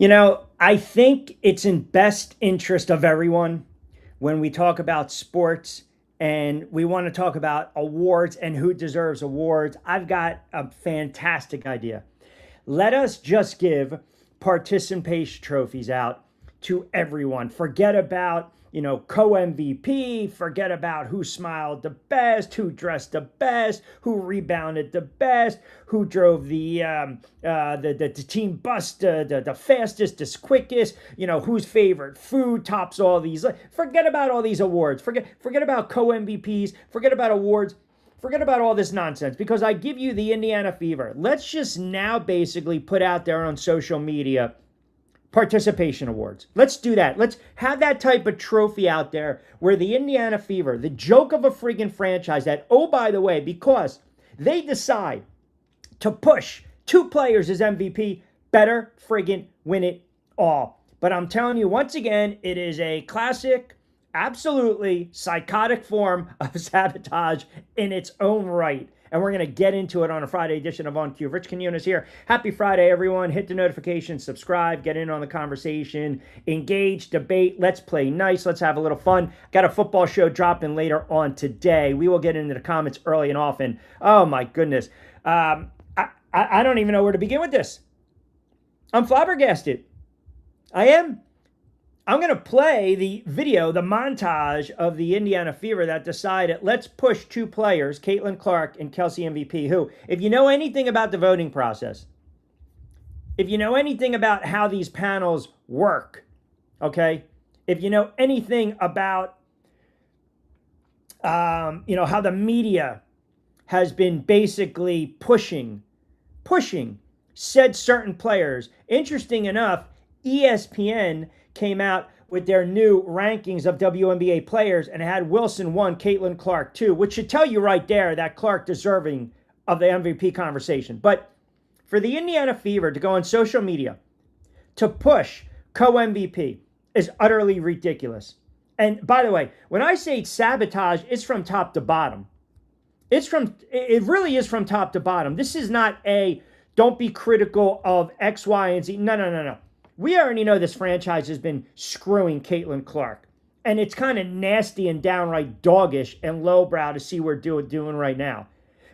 I think it's in best interest of everyone when we talk about sports and we want to talk about awards and who deserves awards. I've got a fantastic idea. Let us just give participation trophies out to everyone. Forget about, co-MVP, forget about who smiled the best, who dressed the best, who rebounded the best, who drove the team bus the fastest, the quickest, whose favorite food tops all these. Forget about all these awards. Forget about co-MVPs, forget about awards. Forget about all this nonsense because I give you the Indiana Fever. Let's just now basically put out there on social media participation awards. Let's do that. Let's have that type of trophy out there where the Indiana Fever, the joke of a friggin' franchise that, oh, by the way, because they decide to push two players as MVP, better friggin' win it all. But I'm telling you, once again, it is a classic, absolutely psychotic form of sabotage in its own right. And we're going to get into it on a Friday edition of On Cue. Rich Quiñones here. Happy Friday, everyone. Hit the notification, subscribe, get in on the conversation, engage, debate. Let's play nice. Let's have a little fun. Got a football show dropping later on today. We will get into the comments early and often. Oh, my goodness. I don't even know where to begin with this. I'm flabbergasted. I am. I'm going to play the video, the montage of the Indiana Fever that decided, let's push two players, Caitlin Clark and Kelsey MVP, who, if you know anything about the voting process, if you know anything about how these panels work, okay, if you know anything about, how the media has been basically pushing said certain players. Interesting enough, ESPN came out with their new rankings of WNBA players and had Wilson 1, Caitlin Clark 2, which should tell you right there that Clark deserving of the MVP conversation. But for the Indiana Fever to go on social media to push co-MVP is utterly ridiculous. And by the way, when I say sabotage, it's from top to bottom. It really is from top to bottom. This is not don't be critical of X, Y, and Z. No. We already know this franchise has been screwing Caitlin Clark. And it's kind of nasty and downright doggish and lowbrow to see what we're doing right now.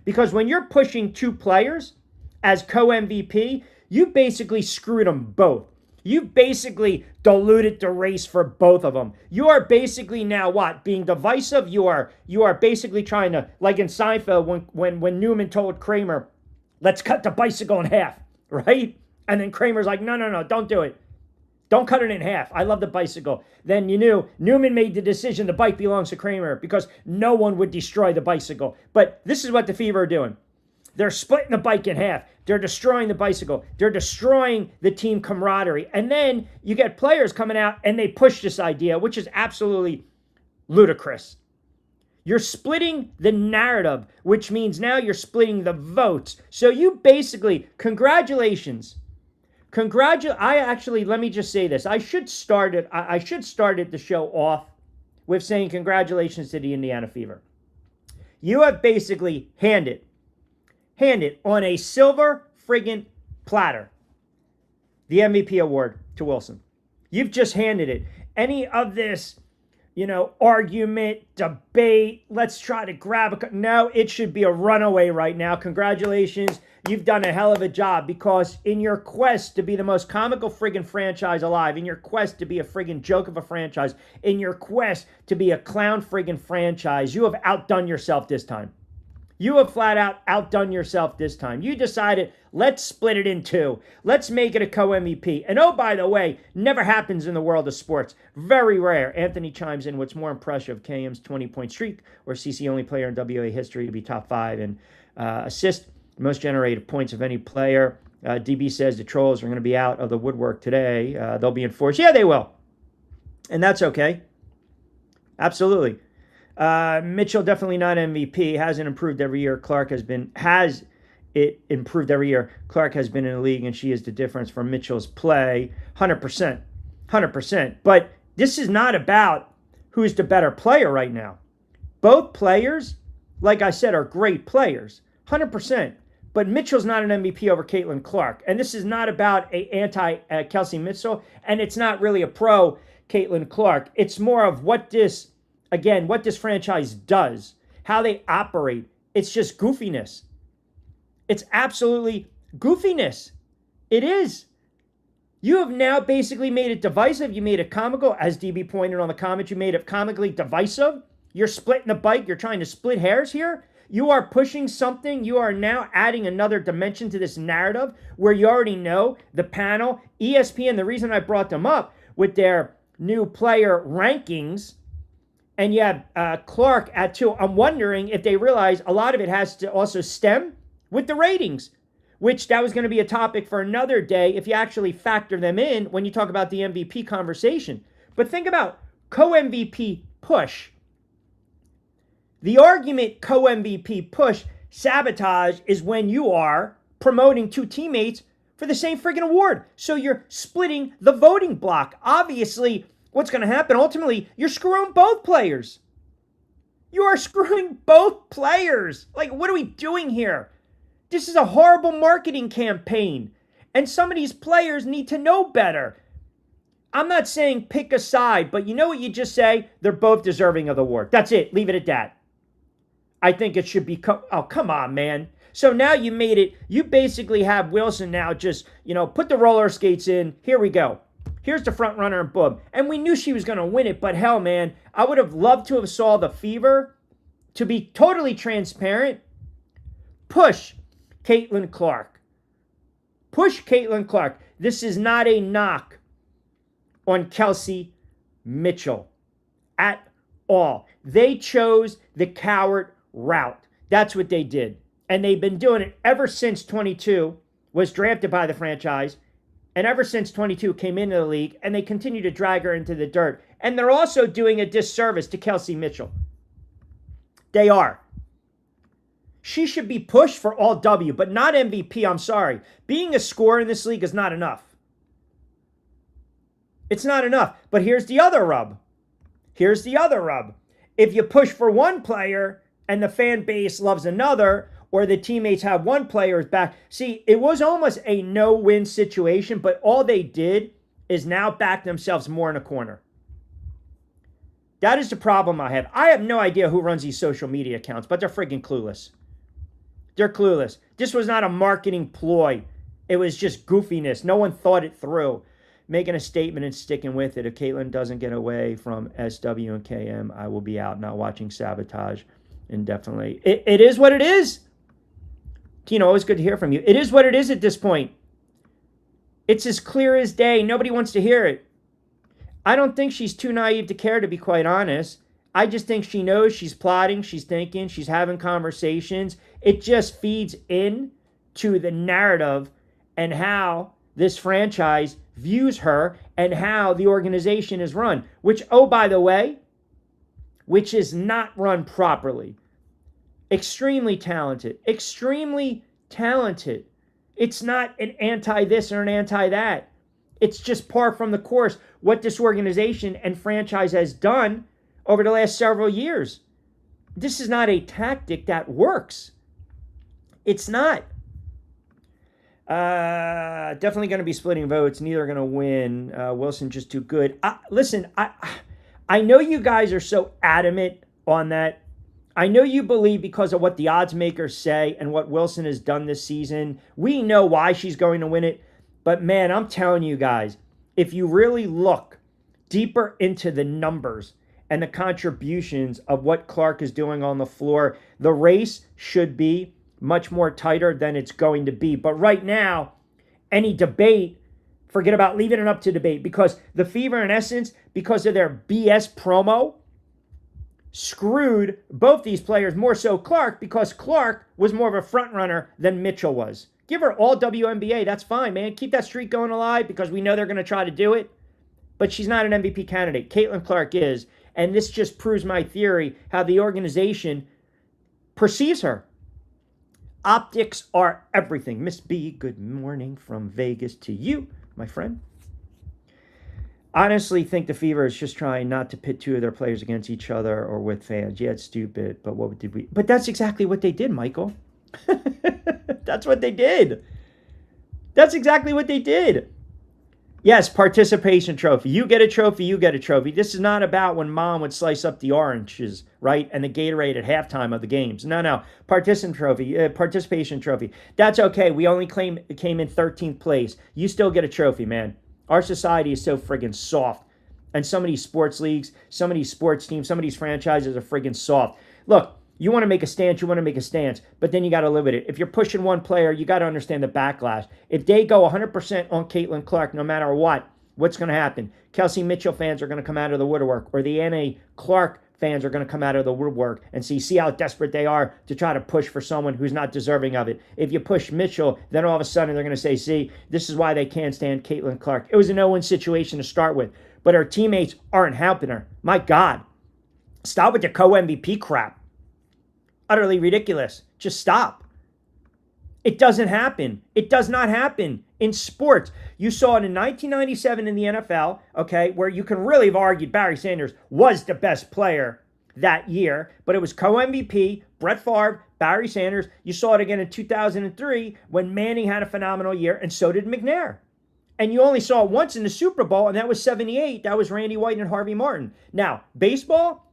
Because when you're pushing two players as co-MVP, you basically screwed them both. You basically diluted the race for both of them. You are basically now what? Being divisive? You are basically trying to, like in Seinfeld when Newman told Kramer, let's cut the bicycle in half, right? And then Kramer's like, no, don't do it. Don't cut it in half. I love the bicycle. Then you knew Newman made the decision the bike belongs to Kramer because no one would destroy the bicycle. But this is what the Fever are doing. They're splitting the bike in half. They're destroying the bicycle. They're destroying the team camaraderie. And then you get players coming out and they push this idea, which is absolutely ludicrous. You're splitting the narrative, which means now you're splitting the votes. So you basically, congratulations. Let me just say this. I should start the show off with saying congratulations to the Indiana Fever. You have basically handed on a silver friggin' platter the MVP award to Wilson. You've just handed it. Any of this, argument, debate, let's try to grab no, it should be a runaway right now. Congratulations. You've done a hell of a job because in your quest to be the most comical friggin' franchise alive, in your quest to be a friggin' joke of a franchise, in your quest to be a clown friggin' franchise, you have outdone yourself this time. You have flat out outdone yourself this time. You decided, let's split it in two. Let's make it a co-MVP. And oh, by the way, never happens in the world of sports. Very rare. Anthony chimes in, what's more impressive, KM's 20-point streak or CC only player in WA history to be top 5 in assist, most generated points of any player. DB says the Trolls are going to be out of the woodwork today. They'll be enforced. Yeah, they will. And that's okay. Absolutely. Mitchell definitely not MVP. Hasn't improved every year. Clark has improved every year. Clark has been in the league, and she is the difference from Mitchell's play. 100%. But this is not about who's the better player right now. Both players, like I said, are great players. 100%. But Mitchell's not an MVP over Caitlin Clark. And this is not about a anti-Kelsey Mitchell, and it's not really a pro Caitlin Clark. It's more of what this franchise does, how they operate. It's just goofiness. It's absolutely goofiness. It is. You have now basically made it divisive. You made it comical. As DB pointed on the comment, you made it comically divisive. You're splitting the bike. You're trying to split hairs here. You are pushing something. You are now adding another dimension to this narrative where you already know the panel, ESPN, the reason I brought them up with their new player rankings, and you have Clark at 2. I'm wondering if they realize a lot of it has to also stem with the ratings, which that was going to be a topic for another day if you actually factor them in when you talk about the MVP conversation. But think about co-MVP push. The argument co-MVP push sabotage is when you are promoting 2 teammates for the same friggin' award. So you're splitting the voting block. Obviously, what's going to happen ultimately, you're screwing both players. You are screwing both players. Like, what are we doing here? This is a horrible marketing campaign. And some of these players need to know better. I'm not saying pick a side, but you know what you just say? They're both deserving of the award. That's it. Leave it at that. I think it should be, oh, come on, man. So now you made it, you basically have Wilson now just, put the roller skates in. Here we go. Here's the front runner and boom. And we knew she was going to win it, but hell, man, I would have loved to have saw the Fever, to be totally transparent, push Caitlin Clark. Push Caitlin Clark. This is not a knock on Kelsey Mitchell at all. They chose the coward route. That's what they did. And they've been doing it ever since 22 was drafted by the franchise. And ever since 22 came into the league. And they continue to drag her into the dirt. And they're also doing a disservice to Kelsey Mitchell. They are. She should be pushed for all W, but not MVP. I'm sorry. Being a scorer in this league is not enough. It's not enough. But here's the other rub. Here's the other rub. If you push for one player and the fan base loves another, or the teammates have one player's back. See, it was almost a no-win situation, but all they did is now back themselves more in a corner. That is the problem I have. I have no idea who runs these social media accounts, but they're freaking clueless. They're clueless. This was not a marketing ploy. It was just goofiness. No one thought it through. Making a statement and sticking with it. If Caitlin doesn't get away from SW and KM, I will be out not watching Sabotage indefinitely. It is what it is. Tino, always good to hear from you. It is what it is at this point. It's as clear as day. Nobody wants to hear it. I don't think she's too naive to care, to be quite honest. I just think she knows she's plotting, she's thinking, she's having conversations. It just feeds in to the narrative and how this franchise views her and how the organization is run, which, oh, by the way, which is not run properly. Extremely talented. Extremely talented. It's not an anti-this or an anti-that. It's just par from the course what this organization and franchise has done over the last several years. This is not a tactic that works. It's not. Definitely going to be splitting votes. Neither are going to win. Wilson just too good. Listen, I know you guys are so adamant on that. I know you believe because of what the odds makers say and what Wilson has done this season. We know why she's going to win it. But man, I'm telling you guys, if you really look deeper into the numbers and the contributions of what Clark is doing on the floor, the race should be much more tighter than it's going to be. But right now, any debate, forget about leaving it up to debate, because the Fever, in essence, because of their BS promo, screwed both these players, more so Clark, because Clark was more of a front runner than Mitchell was. Give her all WNBA. That's fine, man. Keep that streak going alive because we know they're going to try to do it. But she's not an MVP candidate. Caitlin Clark is. And this just proves my theory how the organization perceives her. Optics are everything. Miss B, good morning from Vegas to you, my friend. Honestly, think the Fever is just trying not to pit two of their players against each other or with fans. Yeah, it's stupid, but what did we... But that's exactly what they did, Michael. That's what they did. That's exactly what they did. Yes, participation trophy. You get a trophy, you get a trophy. This is not about when mom would slice up the oranges, right? And the Gatorade at halftime of the games. No. Participation trophy. That's okay. We only came in 13th place. You still get a trophy, man. Our society is so friggin' soft. And some of these sports leagues, some of these sports teams, some of these franchises are friggin' soft. Look, you want to make a stance, but then you got to live with it. If you're pushing one player, you got to understand the backlash. If they go 100% on Caitlin Clark, no matter what's going to happen? Kelsey Mitchell fans are going to come out of the woodwork, or the Anna Clark fans are going to come out of the woodwork and see how desperate they are to try to push for someone who's not deserving of it. If you push Mitchell, then all of a sudden they're going to say, see, this is why they can't stand Caitlin Clark. It was a no-win situation to start with, but her teammates aren't helping her. My God. Stop with the co-MVP crap. Utterly ridiculous. Just stop. It doesn't happen. It does not happen in sports. You saw it in 1997 in the NFL, okay, where you can really have argued Barry Sanders was the best player that year, but it was co-MVP, Brett Favre, Barry Sanders. You saw it again in 2003 when Manning had a phenomenal year, and so did McNair. And you only saw it once in the Super Bowl, and that was 78. That was Randy White and Harvey Martin. Now, baseball,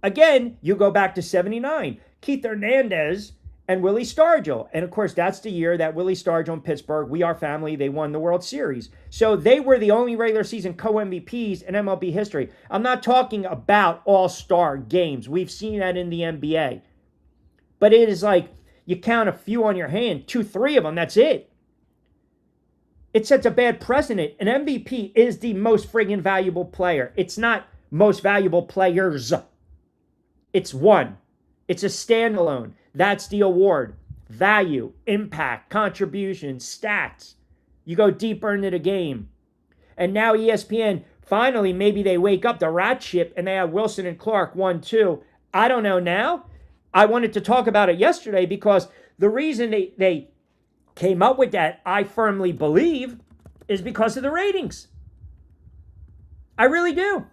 again, you go back to 79. Keith Hernandez and Willie Stargell. And, of course, that's the year that Willie Stargell and Pittsburgh, We Are Family, they won the World Series. So they were the only regular season co-MVPs in MLB history. I'm not talking about all-star games. We've seen that in the NBA. But it is like you count a few on your hand, 2, 3 of them, that's it. It sets a bad precedent. An MVP is the most friggin' valuable player. It's not most valuable players. It's one. It's a standalone. That's the award. Value, impact, contribution, stats. You go deeper into the game. And now ESPN, finally, maybe they wake up the rat ship and they have Wilson and Clark 1, 2. I don't know now. I wanted to talk about it yesterday because the reason they came up with that, I firmly believe, is because of the ratings. I really do.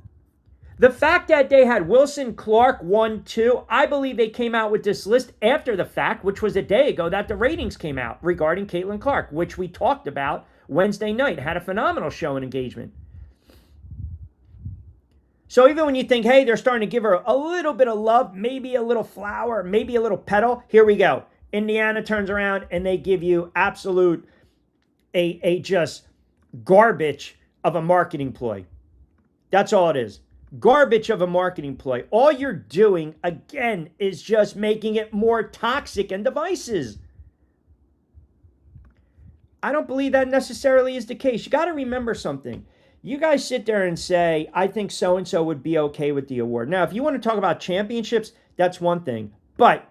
The fact that they had Wilson, Clark, 1, 2, I believe they came out with this list after the fact, which was a day ago, that the ratings came out regarding Caitlin Clark, which we talked about Wednesday night. Had a phenomenal show and engagement. So even when you think, hey, they're starting to give her a little bit of love, maybe a little flower, maybe a little petal, here we go. Indiana turns around and they give you absolute, a just garbage of a marketing ploy. That's all it is. Garbage of a marketing ploy. All you're doing, again, is just making it more toxic and devices. I don't believe that necessarily is the case. You got to remember something. You guys sit there and say, I think so-and-so would be okay with the award. Now, if you want to talk about championships, that's one thing. But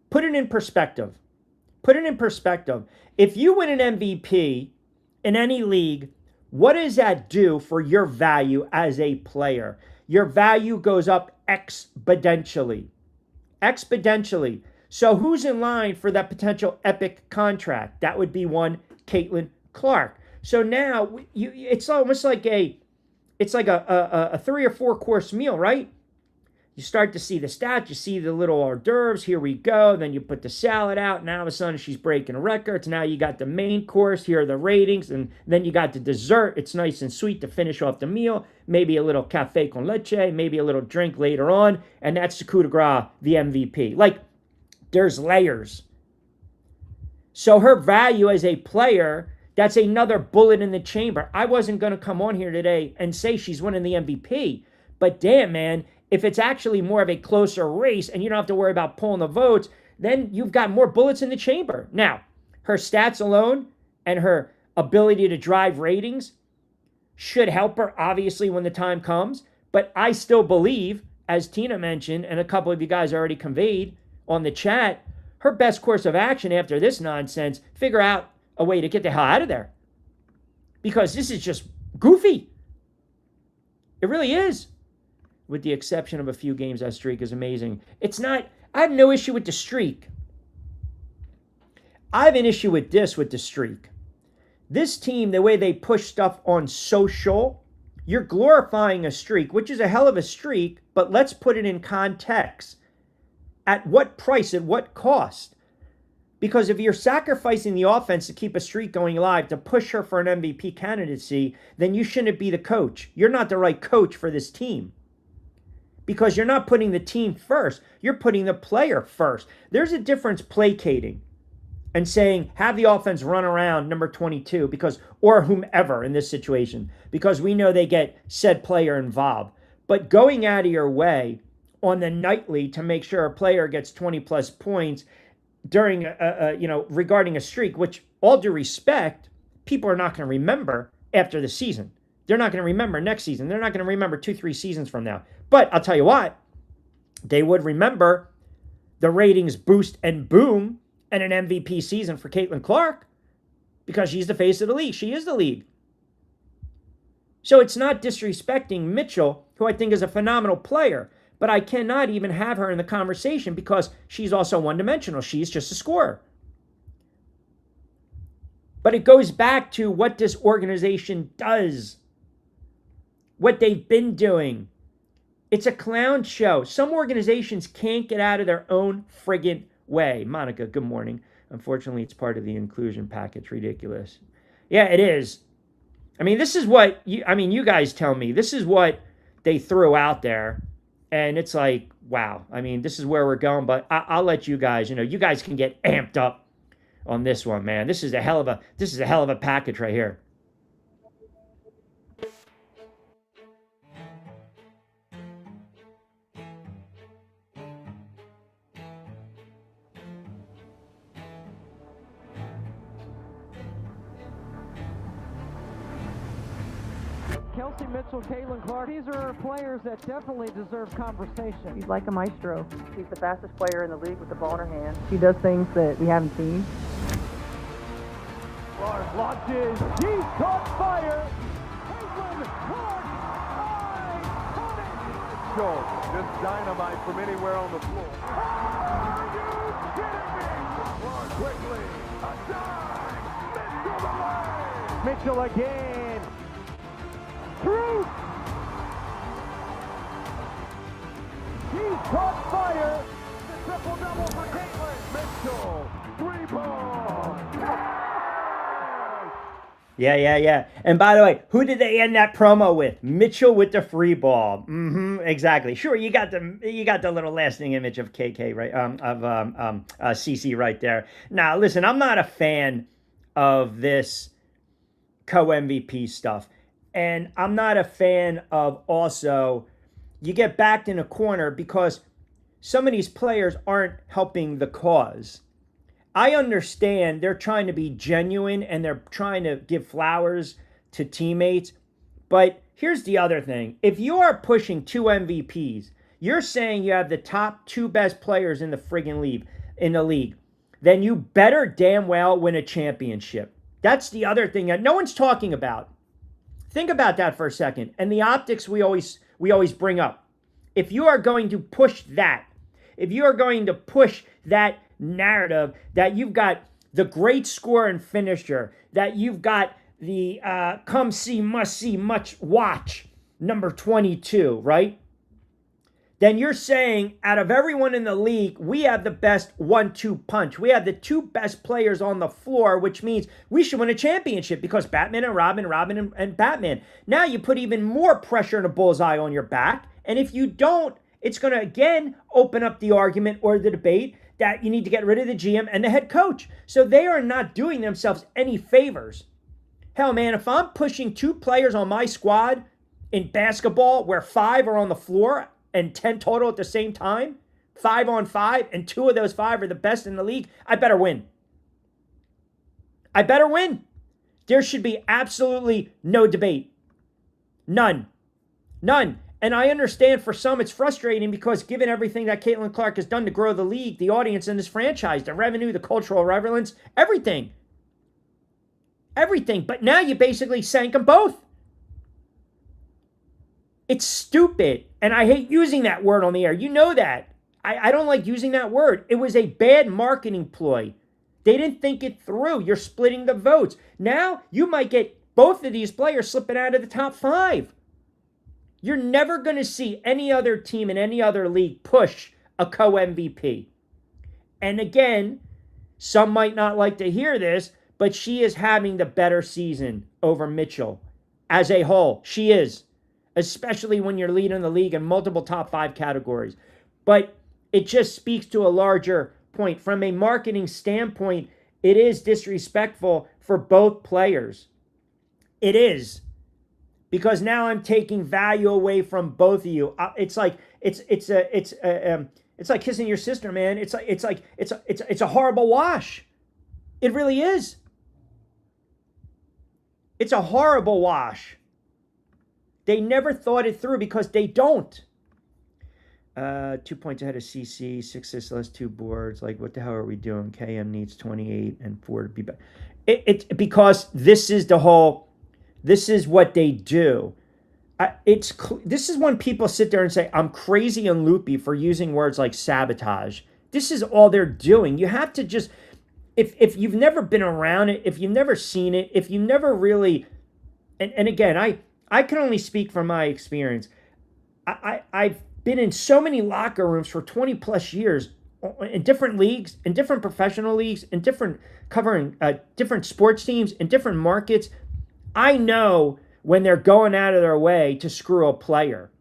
put it in perspective. Put it in perspective. If you win an MVP in any league, what does that do for your value as a player? Your value goes up exponentially. Exponentially. So who's in line for that potential epic contract? That would be one, Caitlin Clark. So now it's almost like a 3 or 4 course meal, right? You start to see the stats, you see the little hors d'oeuvres, here we go, then you put the salad out, now all of a sudden she's breaking records, now you got the main course, here are the ratings, and then you got the dessert, it's nice and sweet to finish off the meal, maybe a little cafe con leche, maybe a little drink later on, and that's the coup de grace, the MVP. Like, there's layers. So her value as a player, that's another bullet in the chamber. I wasn't going to come on here today and say she's winning the MVP, but damn, man, if it's actually more of a closer race and you don't have to worry about pulling the votes, then you've got more bullets in the chamber. Now, her stats alone and her ability to drive ratings should help her, obviously, when the time comes. But I still believe, as Tina mentioned, and a couple of you guys already conveyed on the chat, her best course of action after this nonsense, figure out a way to get the hell out of there. Because this is just goofy. It really is. With the exception of a few games, that streak is amazing. It's not, I have no issue with the streak. I have an issue with this, with the streak. This team, the way they push stuff on social, you're glorifying a streak, which is a hell of a streak, but let's put it in context. At what price, at what cost? Because if you're sacrificing the offense to keep a streak going live, to push her for an MVP candidacy, then you shouldn't be the coach. You're not the right coach for this team. Because you're not putting the team first. You're putting the player first. There's a difference placating and saying, have the offense run around number 22 because, or whomever in this situation, because we know they get said player involved. But going out of your way on the nightly to make sure a player gets 20 plus points during regarding a streak, which, all due respect, people are not going to remember after the season. They're not going to remember next season. They're not going to remember 2-3 seasons from now. But I'll tell you what, they would remember the ratings boost and boom and an MVP season for Caitlin Clark because she's the face of the league. She is the league. So it's not disrespecting Mitchell, who I think is a phenomenal player, but I cannot even have her in the conversation because she's also one-dimensional. She's just a scorer. But it goes back to what this organization does, what they've been doing. It's a clown show. Some organizations can't get out of their own friggin' way. Monica, good morning. Unfortunately, it's part of the inclusion package. Ridiculous. Yeah, it is. I mean, this is what, you guys tell me. This is what they threw out there. And it's like, wow. I mean, this is where we're going. But I'll let you guys, you guys can get amped up on this one, man. This is a hell of a package right here. Kelsey Mitchell, Caitlin Clark, these are players that definitely deserve conversation. She's like a maestro. She's the fastest player in the league with the ball in her hand. She does things that we haven't seen. Clark launches, she's caught fire. Caitlin Clark, iconic. Go, just dynamite from anywhere on the floor. Are you kidding me? Clark quickly, a dive, Mitchell again. Through. She's caught fire. The triple-double for Caitlin. Mitchell, 3-ball. Yeah. And by the way, who did they end that promo with? Mitchell with the free ball. Exactly. Sure, you got the little lasting image of KK, right? CC right there. Now, listen, I'm not a fan of this co-MVP stuff. And I'm not a fan of also, you get backed in a corner because some of these players aren't helping the cause. I understand they're trying to be genuine and they're trying to give flowers to teammates. But here's the other thing. If you are pushing 2 MVPs, you're saying you have the top 2 best players in the friggin' league, then you better damn well win a championship. That's the other thing that no one's talking about. Think about that for a second. And the optics we always bring up. If you are going to push that, if you are going to push that narrative that you've got the great scorer and finisher, that you've got the come see, must see, much watch, number 22, right? Then you're saying out of everyone in the league, we have the best 1-2 punch. We have the 2 best players on the floor, which means we should win a championship because Batman and Robin and Batman. Now you put even more pressure and a bullseye on your back. And if you don't, it's going to again open up the argument or the debate that you need to get rid of the GM and the head coach. So they are not doing themselves any favors. Hell, man, if I'm pushing 2 players on my squad in basketball where 5 are on the floor, and 10 total at the same time, 5 on 5, and 2 of those 5 are the best in the league, I better win. I better win. There should be absolutely no debate. None. And I understand for some it's frustrating because given everything that Caitlin Clark has done to grow the league, the audience in this franchise, the revenue, the cultural relevance, everything. But now you basically sank them both. It's stupid, and I hate using that word on the air. You know that. I don't like using that word. It was a bad marketing ploy. They didn't think it through. You're splitting the votes. Now, you might get both of these players slipping out of the top 5. You're never going to see any other team in any other league push a co-MVP. And again, Some might not like to hear this, but she is having the better season over Mitchell as a whole. She is, especially when you're leading the league in multiple top 5 categories. But it just speaks to a larger point. From a marketing standpoint, it is disrespectful for both players. It is. Because now I'm taking value away from both of you. It's like it's like kissing your sister, man. It's a horrible wash. It really is. It's a horrible wash. They never thought it through because they don't. 2 points ahead of CC, 6 assists, less 2 boards. Like, what the hell are we doing? KM needs 28 and 4 to be back. Because this is the whole. This is what they do. This is when people sit there and say, I'm crazy and loopy for using words like sabotage. This is all they're doing. You have to just, if you've never been around it, if you've never seen it, if you never really, and again, I can only speak from my experience. I've been in so many locker rooms for 20 plus years in different leagues, in different professional leagues, in different covering different sports teams, in different markets. I know when they're going out of their way to screw a player.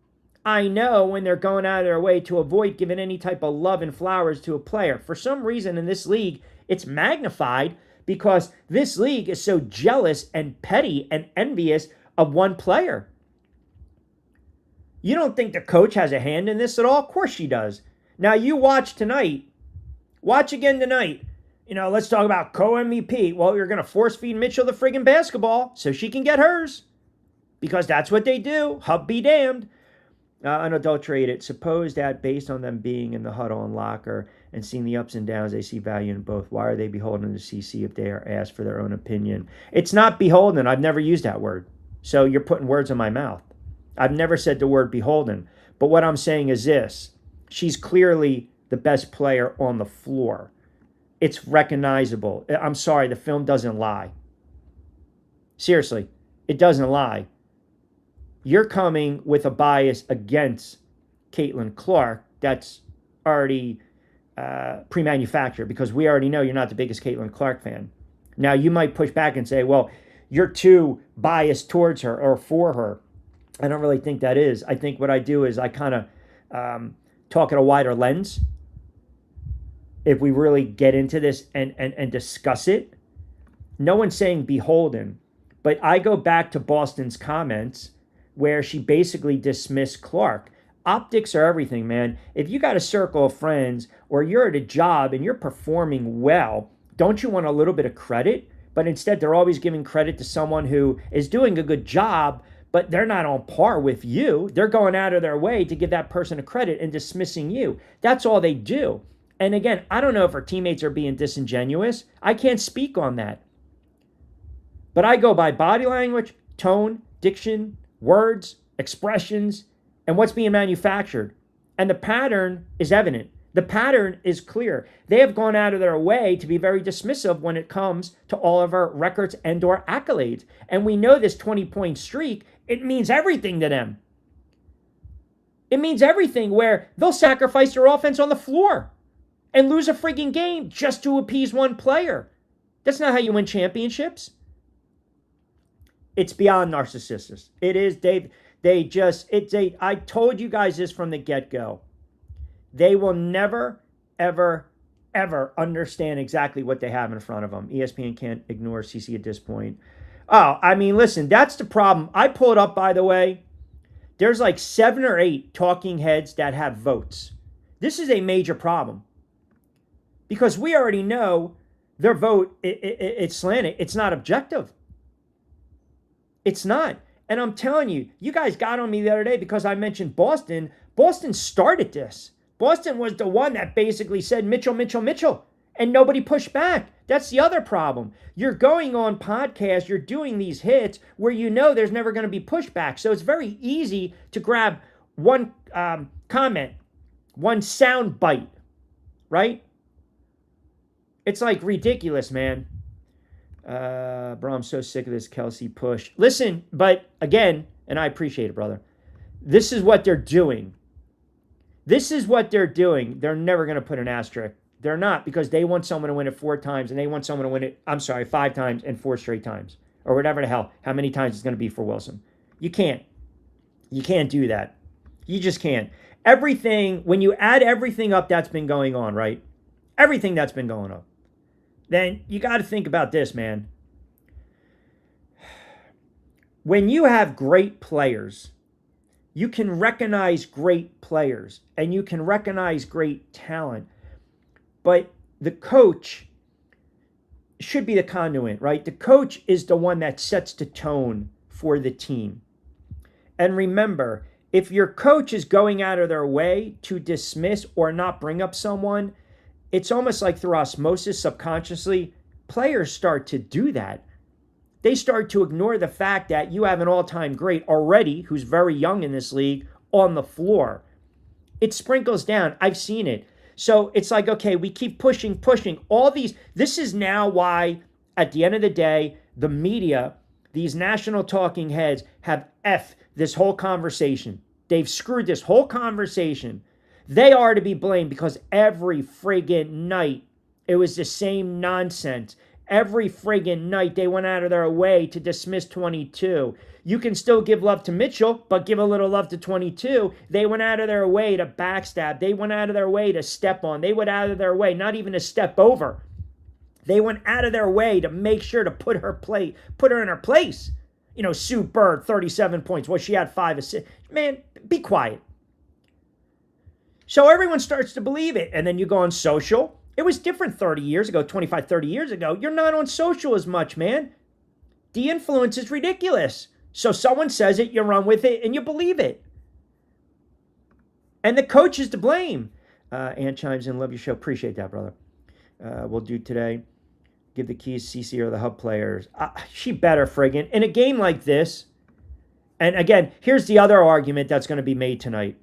I know when they're going out of their way to avoid giving any type of love and flowers to a player. For some reason in this league, it's magnified because this league is so jealous and petty and envious of one player. You don't think the coach has a hand in this at all? Of course she does. Now you watch tonight. Watch again tonight. Let's talk about co-MVP. Well, you're going to force feed Mitchell the friggin' basketball so she can get hers. Because that's what they do. Hub be damned. Unadulterated. Suppose that based on them being in the huddle and locker and seeing the ups and downs, they see value in both. Why are they beholden to CC if they are asked for their own opinion? It's not beholden. I've never used that word. So you're putting words in my mouth. I've never said the word beholden. But what I'm saying is this. She's clearly the best player on the floor. It's recognizable. I'm sorry, the film doesn't lie. Seriously, it doesn't lie. You're coming with a bias against Caitlin Clark that's already pre-manufactured because we already know you're not the biggest Caitlin Clark fan. Now, you might push back and say, well, you're too biased towards her or for her. I don't really think that is. I think what I do is I kind of talk at a wider lens. If we really get into this and discuss it, no one's saying beholden, but I go back to Boston's comments where she basically dismissed Clark. Optics are everything, man. If you got a circle of friends or you're at a job and you're performing well, don't you want a little bit of credit? But instead, they're always giving credit to someone who is doing a good job, but they're not on par with you. They're going out of their way to give that person a credit and dismissing you. That's all they do. And again, I don't know if her teammates are being disingenuous. I can't speak on that. But I go by body language, tone, diction, words, expressions, and what's being manufactured. And the pattern is evident. The pattern is clear. They have gone out of their way to be very dismissive when it comes to all of our records and or accolades. And we know this 20-point streak, it means everything to them. It means everything where they'll sacrifice their offense on the floor and lose a frigging game just to appease one player. That's not how you win championships. It's beyond narcissistic. It is, Dave. I told you guys this from the get-go. They will never, ever, ever understand exactly what they have in front of them. ESPN can't ignore CC at this point. Oh, I mean, listen, that's the problem. I pulled up, by the way. There's like 7 or 8 talking heads that have votes. This is a major problem. Because we already know their vote, it's slanted. It's not objective. It's not. And I'm telling you, you guys got on me the other day because I mentioned Boston. Boston started this. Boston was the one that basically said Mitchell, Mitchell, Mitchell. And nobody pushed back. That's the other problem. You're going on podcasts, you're doing these hits where you know there's never going to be pushback. So it's very easy to grab one comment, one sound bite, right? It's like ridiculous, man. Bro, I'm so sick of this Kelsey push. Listen, but again, and I appreciate it, brother. This is what they're doing. This is what they're doing. They're never going to put an asterisk They're not, because they want someone to win it 4 times, and they want someone to win it, 5 times and 4 straight times. Or whatever the hell, how many times it's going to be for Wilson. You can't. You can't do that. You just can't. Everything, when you add everything up that's been going on, right? Everything that's been going on, then you got to think about this, man. When you have great players, you can recognize great players and you can recognize great talent. But the coach should be the conduit, right? The coach is the one that sets the tone for the team. And remember, if your coach is going out of their way to dismiss or not bring up someone, it's almost like through osmosis, subconsciously, players start to do that. They start to ignore the fact that you have an all-time great already, who's very young in this league, on the floor. It sprinkles down. I've seen it. So it's like, okay, we keep pushing. All these, this is now why, at the end of the day, the media, these national talking heads, have F'd this whole conversation. They've screwed this whole conversation. They are to be blamed because every friggin' night, it was the same nonsense. Every friggin' night, they went out of their way to dismiss 22. You can still give love to Mitchell, but give a little love to 22. They went out of their way to backstab. They went out of their way to step on. They went out of their way, not even to step over. They went out of their way to make sure to put her in her place. You know, Sue Bird, 37 points. Well, she had 5 assists. Man, be quiet. So everyone starts to believe it. And then you go on social. It was different 30 years ago, 25, 30 years ago. You're not on social as much, man. The influence is ridiculous. So someone says it, you run with it, and you believe it. And the coach is to blame. Ann chimes in, love your show. Appreciate that, brother. We'll do today. Give the keys, CC or the hub players. She better, friggin'. In a game like this, and again, here's the other argument that's going to be made tonight.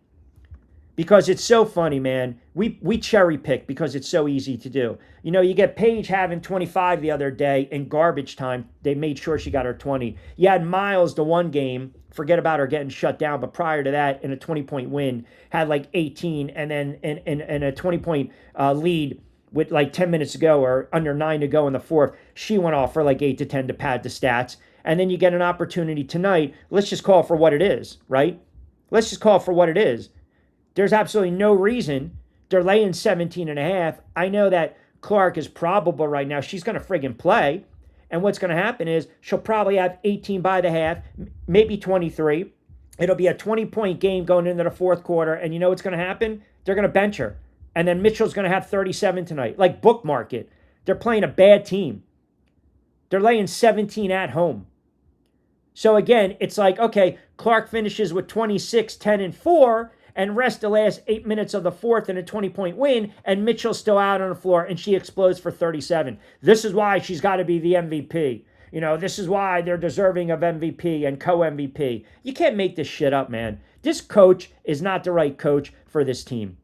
Because it's so funny, man. We cherry pick because it's so easy to do. You know, you get Paige having 25 the other day in garbage time. They made sure she got her 20. You had Miles the one game. Forget about her getting shut down. But prior to that, in a 20-point win, had like 18. And then in a 20-point lead with like 10 minutes to go or under 9 to go in the fourth, she went off for like 8 to 10 to pad the stats. And then you get an opportunity tonight. Let's just call it for what it is, right? Let's just call it for what it is. There's absolutely no reason. They're laying 17.5. I know that Clark is probable right now. She's going to friggin' play. And what's going to happen is she'll probably have 18 by the half, maybe 23. It'll be a 20-point game going into the fourth quarter. And you know what's going to happen? They're going to bench her. And then Mitchell's going to have 37 tonight. Like, bookmark it. They're playing a bad team. They're laying 17 at home. So again, it's like, okay, Clark finishes with 26, 10, and 4. And rest the last 8 minutes of the fourth in a 20-point win, and Mitchell's still out on the floor, and she explodes for 37. This is why she's got to be the MVP. You know, this is why they're deserving of MVP and co-MVP. You can't make this shit up, man. This coach is not the right coach for this team.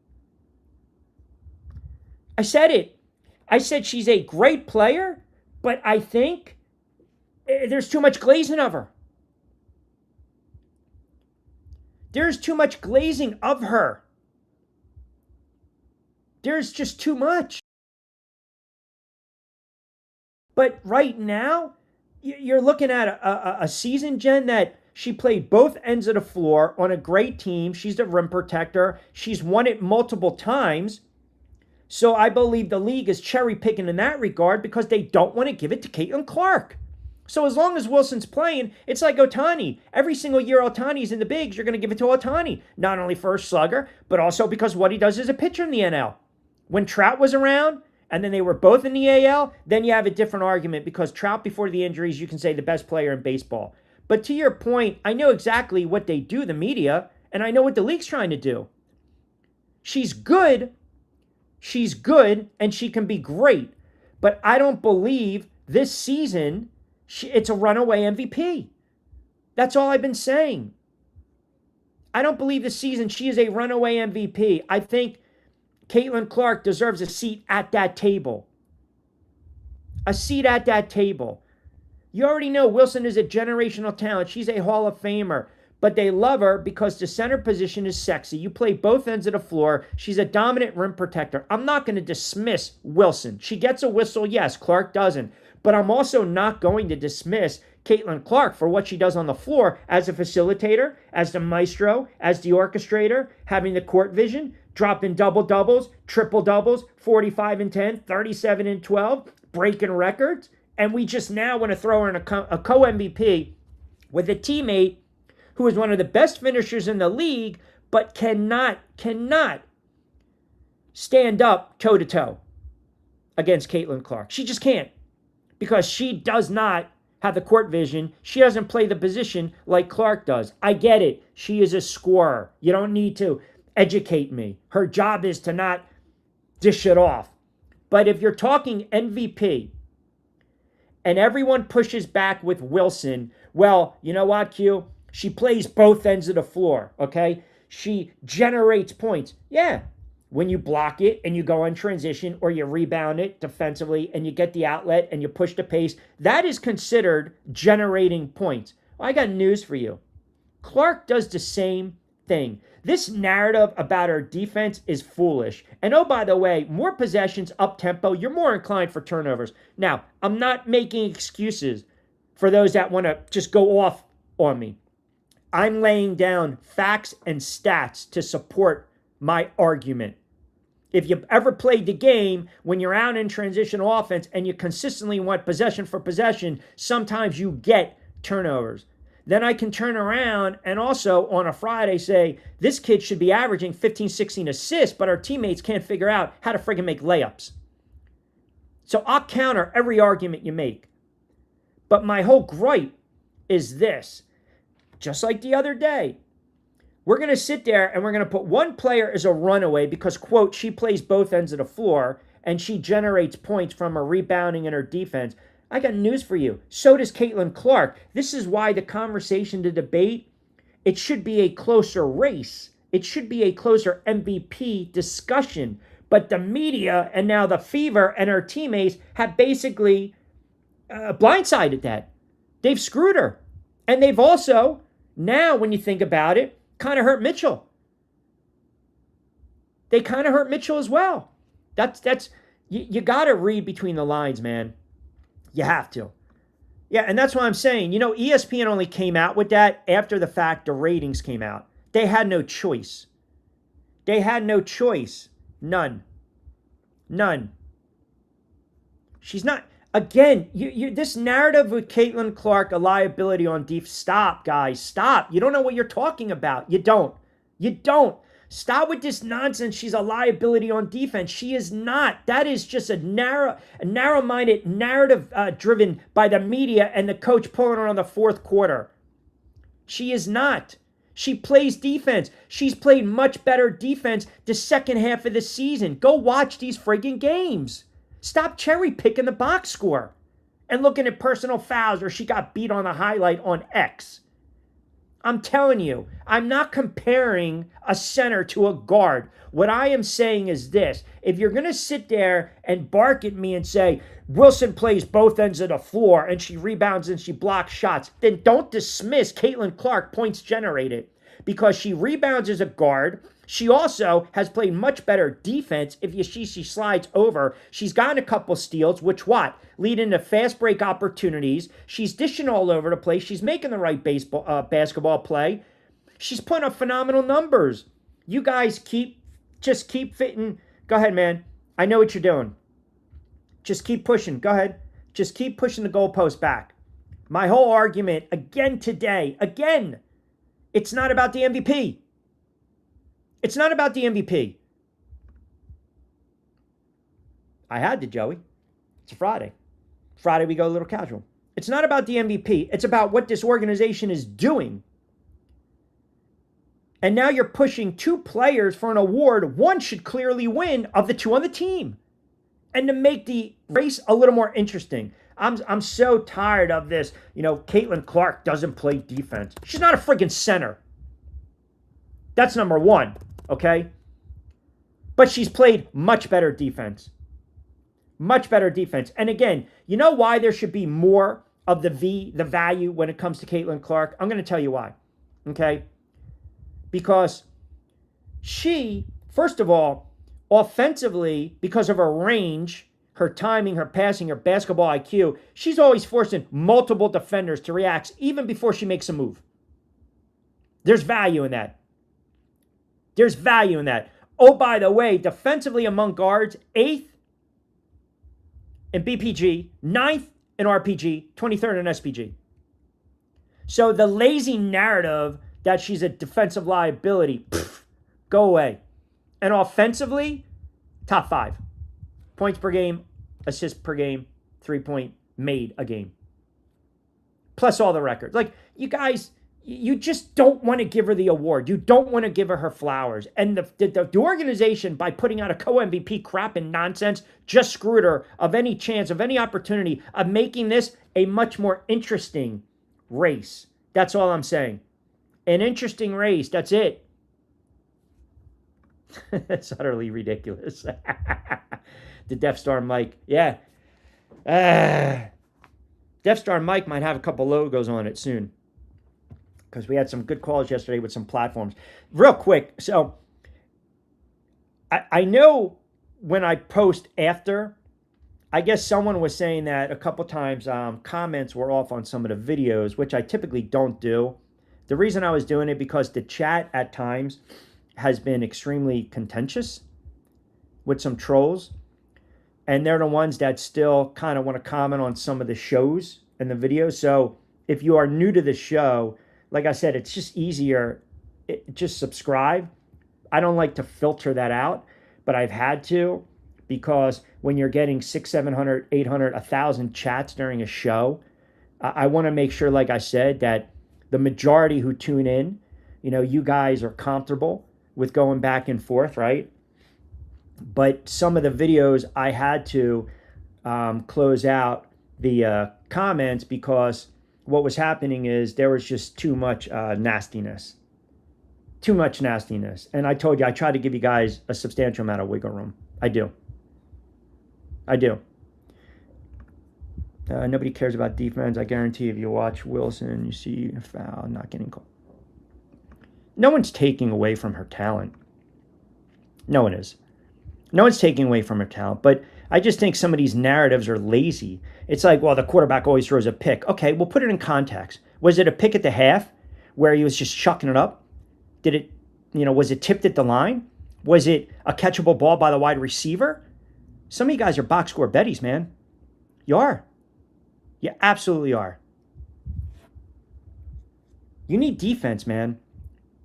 I said it. I said she's a great player, but I think there's too much glazing of her. There's too much glazing of her. There's just too much. But right now, you're looking at a season, Jen, that she played both ends of the floor on a great team. She's the rim protector. She's won it multiple times. So I believe the league is cherry picking in that regard because they don't want to give it to Caitlin Clark. So as long as Wilson's playing, it's like Ohtani. Every single year Ohtani's in the bigs, you're going to give it to Ohtani. Not only for a slugger, but also because what he does as a pitcher in the NL. When Trout was around, and then they were both in the AL, then you have a different argument because Trout, before the injuries, you can say the best player in baseball. But to your point, I know exactly what they do, the media, and I know what the league's trying to do. She's good, and she can be great. But I don't believe this season it's a runaway MVP. That's all I've been saying. I don't believe this season she is a runaway MVP. I think Caitlin Clark deserves a seat at that table. A seat at that table. You already know Wilson is a generational talent. She's a Hall of Famer. but they love her because the center position is sexy. You play both ends of the floor. She's a dominant rim protector. I'm not going to dismiss Wilson. She gets a whistle, yes. Clark doesn't. But I'm also not going to dismiss Caitlin Clark for what she does on the floor as a facilitator, as the maestro, as the orchestrator, having the court vision, dropping double-doubles, triple-doubles, 45 and 10, 37 and 12, breaking records. And we just now want to throw her in a co-MVP with a teammate who is one of the best finishers in the league, but cannot stand up toe-to-toe against Caitlin Clark. She just can't, because she does not have the court vision. She doesn't play the position like Clark does. I get it. She is a scorer. You don't need to educate me. Her job is to not dish it off. But if you're talking MVP and everyone pushes back with Wilson, well, you know what, Q? She plays both ends of the floor, okay? She generates points. Yeah, when you block it and you go on transition or you rebound it defensively and you get the outlet and you push the pace, that is considered generating points. Well, I got news for you. Clark does the same thing. This narrative about her defense is foolish. And oh, by the way, more possessions up-tempo, you're more inclined for turnovers. Now, I'm not making excuses for those that want to just go off on me. I'm laying down facts and stats to support my argument. If you ever played the game, when you're out in transitional offense and you consistently want possession for possession, sometimes you get turnovers. Then I can turn around and also on a Friday say, this kid should be averaging 15, 16 assists, but our teammates can't figure out how to friggin' make layups. So I'll counter every argument you make. But my whole gripe is this. Just like the other day, we're going to sit there and we're going to put one player as a runaway because, quote, she plays both ends of the floor and she generates points from her rebounding and her defense. I got news for you. So does Caitlin Clark. This is why the conversation, the debate, it should be a closer race. It should be a closer MVP discussion. But the media and now the Fever and her teammates have basically blindsided that. They've screwed her. And they've also, now when you think about it, kind of hurt Mitchell. They kind of hurt Mitchell as well. You got to read between the lines, man. You have to. Yeah, and that's why I'm saying, you know, ESPN only came out with that after the fact the ratings came out. They had no choice. They had no choice. None. She's not. Again, this narrative with Caitlin Clark, a liability on defense. Stop, guys. Stop. You don't know what you're talking about. You don't. Stop with this nonsense. She's a liability on defense. She is not. That is just a narrow-minded narrative driven by the media and the coach pulling her on the fourth quarter. She is not. She plays defense. She's played much better defense the second half of the season. Go watch these friggin' games. Stop cherry-picking the box score and looking at personal fouls or she got beat on the highlight on X. I'm telling you, I'm not comparing a center to a guard. What I am saying is this. If you're going to sit there and bark at me and say, Wilson plays both ends of the floor and she rebounds and she blocks shots, then don't dismiss Caitlin Clark points generated because she rebounds as a guard. She also has played much better defense. If you see she slides over, she's gotten a couple steals, which lead into fast break opportunities. She's dishing all over the place. She's making the right basketball play. She's putting up phenomenal numbers. You guys keep fitting. Go ahead, man. I know what you're doing. Just keep pushing. Go ahead. Just keep pushing the goalpost back. My whole argument, again today, it's not about the MVP. It's not about the MVP. I had to, Joey. It's a Friday. Friday, we go a little casual. It's not about the MVP. It's about what this organization is doing. And now you're pushing two players for an award. One should clearly win of the two on the team. And to make the race a little more interesting. I'm so tired of this. You know, Caitlin Clark doesn't play defense. She's not a friggin' center. That's number one, okay? But she's played much better defense. Much better defense. And again, you know why there should be more of the value when it comes to Caitlin Clark? I'm going to tell you why. okay? Because she, first of all, offensively, because of her range, her timing, her passing, her basketball IQ, she's always forcing multiple defenders to react even before she makes a move. There's value in that. There's value in that. Oh, by the way, defensively among guards, 8th in BPG, 9th in RPG, 23rd in SPG. So the lazy narrative that she's a defensive liability, go away. And offensively, top 5. Points per game, assists per game, 3-point made a game. Plus all the records. Like, you guys, you just don't want to give her the award. You don't want to give her flowers. And the organization, by putting out a co-MVP crap and nonsense, just screwed her of any chance, of any opportunity of making this a much more interesting race. That's all I'm saying. An interesting race. That's it. That's utterly ridiculous. The Death Star Mike. Yeah. Death Star Mike might have a couple logos on it soon, because we had some good calls yesterday with some platforms. Real quick, so I know when I post after, I guess someone was saying that a couple times comments were off on some of the videos, which I typically don't do. The reason I was doing it because the chat at times has been extremely contentious with some trolls. And they're the ones that still kind of want to comment on some of the shows and the videos. So if you are new to the show, like I said, it's just easier. Just subscribe. I don't like to filter that out, but I've had to, because when you're getting 600, 700, 800, 1,000 chats during a show, I want to make sure, like I said, that the majority who tune in, you know, you guys are comfortable with going back and forth, right? But some of the videos I had to close out the comments, because what was happening is there was just too much nastiness. Too much nastiness. And I told you, I try to give you guys a substantial amount of wiggle room. I do. I do. Nobody cares about defense. I guarantee if you watch Wilson, you see a foul, not getting called. No one's taking away from her talent. No one is. No one's taking away from her talent, but I just think some of these narratives are lazy. It's like, well, the quarterback always throws a pick. Okay, we'll put it in context. Was it a pick at the half where he was just chucking it up? Did it, was it tipped at the line? Was it a catchable ball by the wide receiver? Some of you guys are box score betties, man. You are. You absolutely are. You need defense, man.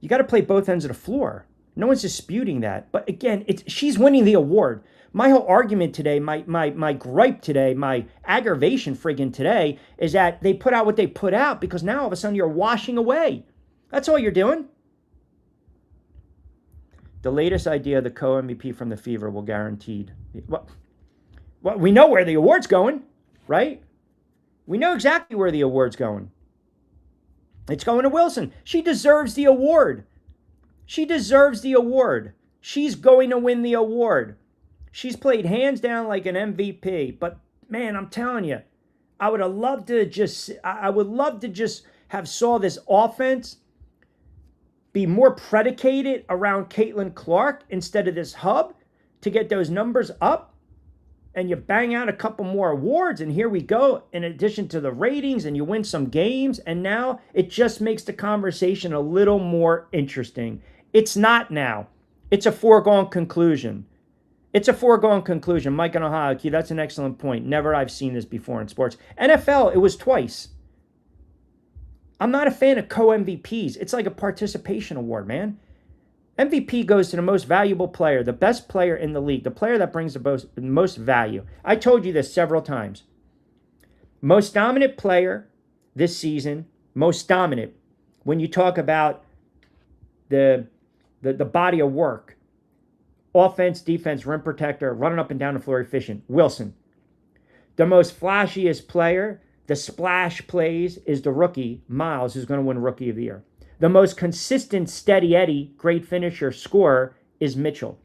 You got to play both ends of the floor. No one's disputing that. But again, she's winning the award. My whole argument today, my gripe today, my aggravation friggin' today is that they put out what they put out, because now all of a sudden you're washing away. That's all you're doing. The latest idea, the co-MVP from the Fever will guaranteed. Well, we know where the award's going, right? We know exactly where the award's going. It's going to Wilson. She deserves the award. She deserves the award. She's going to win the award. She's played hands down like an MVP. But man, I'm telling you, I would love to just have saw this offense be more predicated around Caitlin Clark instead of this hub to get those numbers up. And you bang out a couple more awards, and here we go, in addition to the ratings, and you win some games, and now it just makes the conversation a little more interesting. It's not now. It's a foregone conclusion. It's a foregone conclusion. Mike in Ohio, that's an excellent point. Never I've seen this before in sports. NFL, it was twice. I'm not a fan of co-MVPs. It's like a participation award, man. MVP goes to the most valuable player, the best player in the league, the player that brings the most value. I told you this several times. Most dominant player this season, most dominant, when you talk about the body of work, offense, defense, rim protector, running up and down the floor, efficient, Wilson. The most flashiest player, the splash plays, is the rookie, Miles, who's going to win Rookie of the Year. The most consistent, steady Eddie, great finisher, scorer is Mitchell.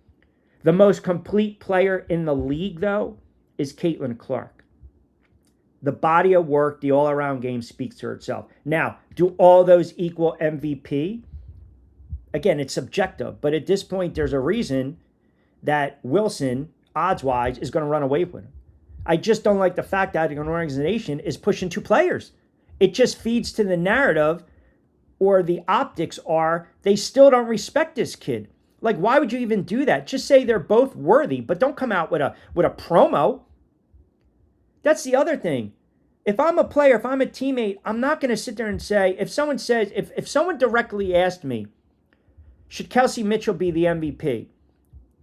The most complete player in the league, though, is Caitlin Clark. The body of work, the all-around game speaks for itself. Now, do all those equal MVP? Again, it's subjective, but at this point, there's a reason that Wilson, odds-wise, is going to run away with him. I just don't like the fact that an organization is pushing 2 players. It just feeds to the narrative, or the optics are they still don't respect this kid. Like, why would you even do that? Just say they're both worthy, but don't come out with a promo. That's the other thing. If I'm a player, if I'm a teammate, I'm not going to sit there and say, if someone says, if someone directly asked me, should Kelsey Mitchell be the MVP?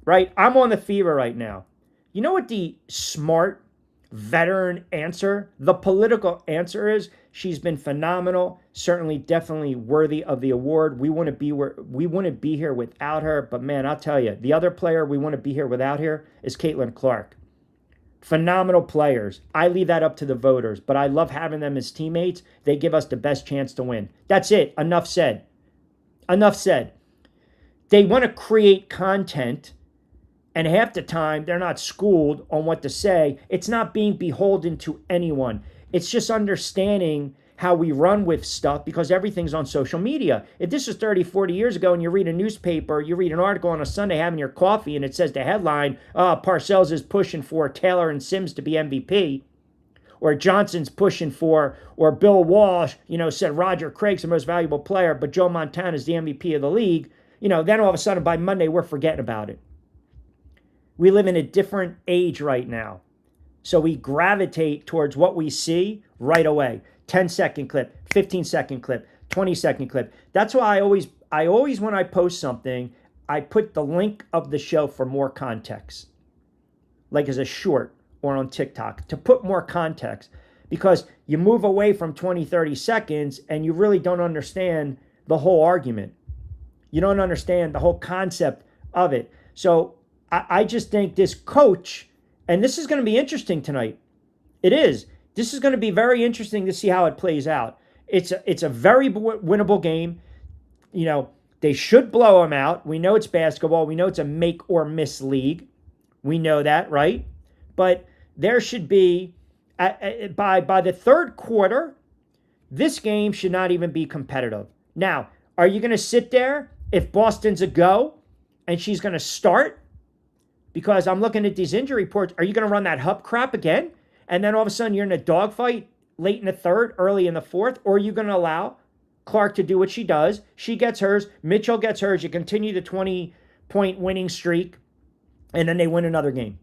Right? I'm on the fever right now. You know what the smart veteran answer, the political answer is? She's been phenomenal, certainly definitely worthy of the award. We wouldn't be here without her, but man, I'll tell you, the other player we want to be here without here is Caitlin Clark. Phenomenal players. I leave that up to the voters, but I love having them as teammates. They give us the best chance to win. That's it. Enough said. Enough said. They want to create content, and half the time they're not schooled on what to say. It's not being beholden to anyone. It's just understanding how we run with stuff, because everything's on social media. If this was 30, 40 years ago and you read a newspaper, you read an article on a Sunday having your coffee and it says the headline, Parcells is pushing for Taylor and Sims to be MVP, or Johnson's pushing for, or Bill Walsh, said Roger Craig's the most valuable player, but Joe Montana is the MVP of the league, then all of a sudden by Monday we're forgetting about it. We live in a different age right now. So we gravitate towards what we see right away. 10-second clip, 15-second clip, 20-second clip. That's why I always, when I post something, I put the link of the show for more context, like as a short or on TikTok, to put more context, because you move away from 20, 30 seconds and you really don't understand the whole argument. You don't understand the whole concept of it. So I just think this coach, and this is going to be interesting tonight. It is. This is going to be very interesting to see how it plays out. It's a very winnable game. They should blow them out. We know it's basketball. We know it's a make or miss league. We know that, right? But there should be, by the third quarter, this game should not even be competitive. Now, are you going to sit there if Boston's a go and she's going to start? Because I'm looking at these injury reports. Are you going to run that Hupp crap again? And then all of a sudden you're in a dogfight late in the third, early in the fourth? Or are you going to allow Clark to do what she does? She gets hers. Mitchell gets hers. You continue the 20-point winning streak. And then they win another game.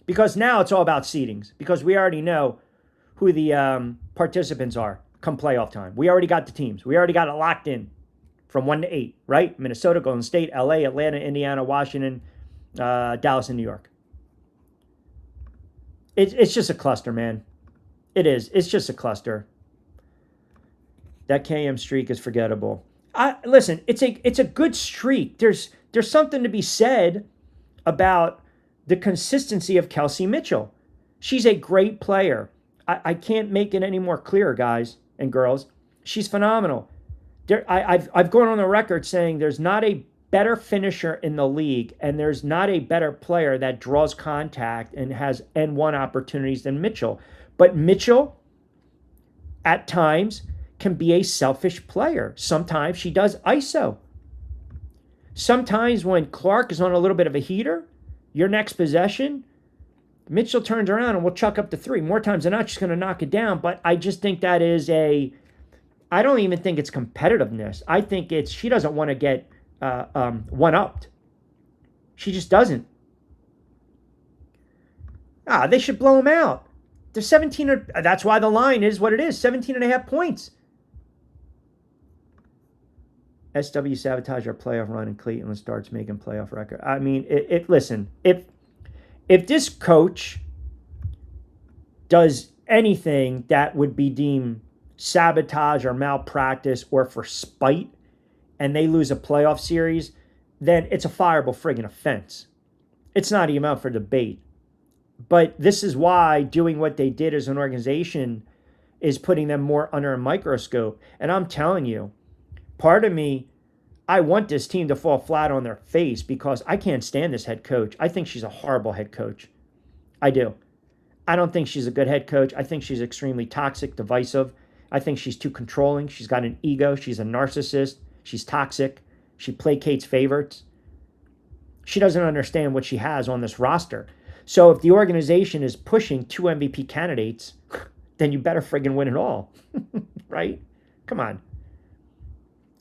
Because now it's all about seedings. Because we already know who the participants are come playoff time. We already got the teams. We already got it locked in from 1 to 8, right? Minnesota, Golden State, LA, Atlanta, Indiana, Washington, Dallas, and New York. It's just a cluster, man. It is. It's just a cluster. That KM streak is forgettable. Listen, it's a good streak. There's something to be said about the consistency of Kelsey Mitchell. She's a great player. I can't make it any more clear, guys and girls. She's phenomenal. I've gone on the record saying there's not a better finisher in the league, and there's not a better player that draws contact and has N1 opportunities than Mitchell. But Mitchell, at times, can be a selfish player. Sometimes she does ISO. Sometimes when Clark is on a little bit of a heater, your next possession, Mitchell turns around and will chuck up the three. More times than not, she's going to knock it down. But I just think that is I don't even think it's competitiveness. I think it's she doesn't want to get one-upped. She just doesn't. They should blow them out. They're 17. That's why the line is what it is, 17.5 points. SW sabotage our playoff run and Cleveland starts making playoff record. I mean, listen, if this coach does anything that would be deemed sabotage or malpractice or for spite, and they lose a playoff series, then it's a fireable friggin' offense. It's not even up for debate. But this is why doing what they did as an organization is putting them more under a microscope. And I'm telling you, part of me, I want this team to fall flat on their face because I can't stand this head coach. I think she's a horrible head coach. I do. I don't think she's a good head coach. I think she's extremely toxic, divisive. I think she's too controlling. She's got an ego. She's a narcissist. She's toxic. She placates favorites. She doesn't understand what she has on this roster. So if the organization is pushing 2 MVP candidates, then you better friggin' win it all, right? Come on.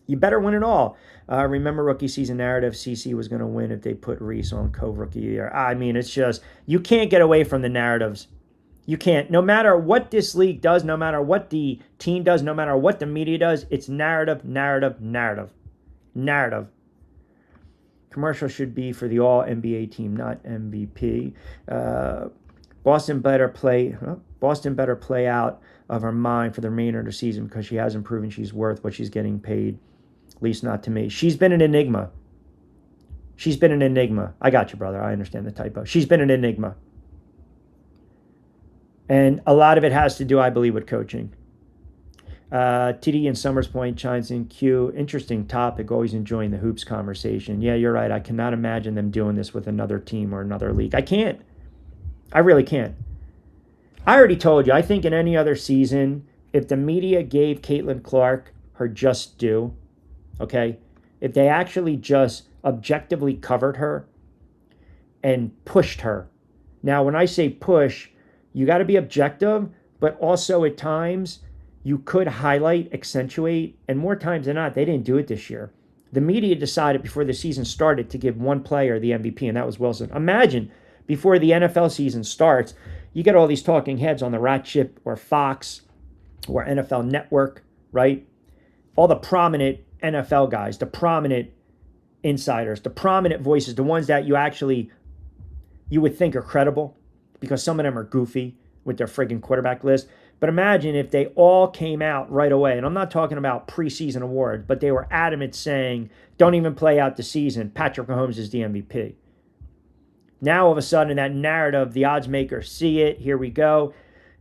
You better win it all. Remember rookie season narrative, CC was going to win if they put Reese on co-rookie year. I mean, it's just, you can't get away from the narratives. You can't. No matter what this league does, no matter what the team does, no matter what the media does, it's narrative, narrative, narrative, narrative. Commercial should be for the all-NBA team, not MVP. Boston better play out of her mind for the remainder of the season because she hasn't proven she's worth what she's getting paid. At least not to me. She's been an enigma. She's been an enigma. I got you, brother. I understand the typo. She's been an enigma. And a lot of it has to do, I believe, with coaching. TD and Summers Point chimes in. Q, interesting topic. Always enjoying the hoops conversation. Yeah, you're right. I cannot imagine them doing this with another team or another league. I can't. I really can't. I already told you, I think in any other season, if the media gave Caitlin Clark her just due, okay, if they actually just objectively covered her and pushed her. Now, when I say push, you got to be objective, but also at times you could highlight, accentuate, and more times than not, they didn't do it this year. The media decided before the season started to give one player the MVP, and that was Wilson. Imagine before the NFL season starts, you get all these talking heads on the Rat Chip or Fox or NFL Network, right? All the prominent NFL guys, the prominent insiders, the prominent voices, the ones that you would think are credible because some of them are goofy with their friggin' quarterback list. But imagine if they all came out right away, and I'm not talking about preseason awards, but they were adamant saying, don't even play out the season. Patrick Mahomes is the MVP. Now, all of a sudden, that narrative, the odds makers see it. Here we go.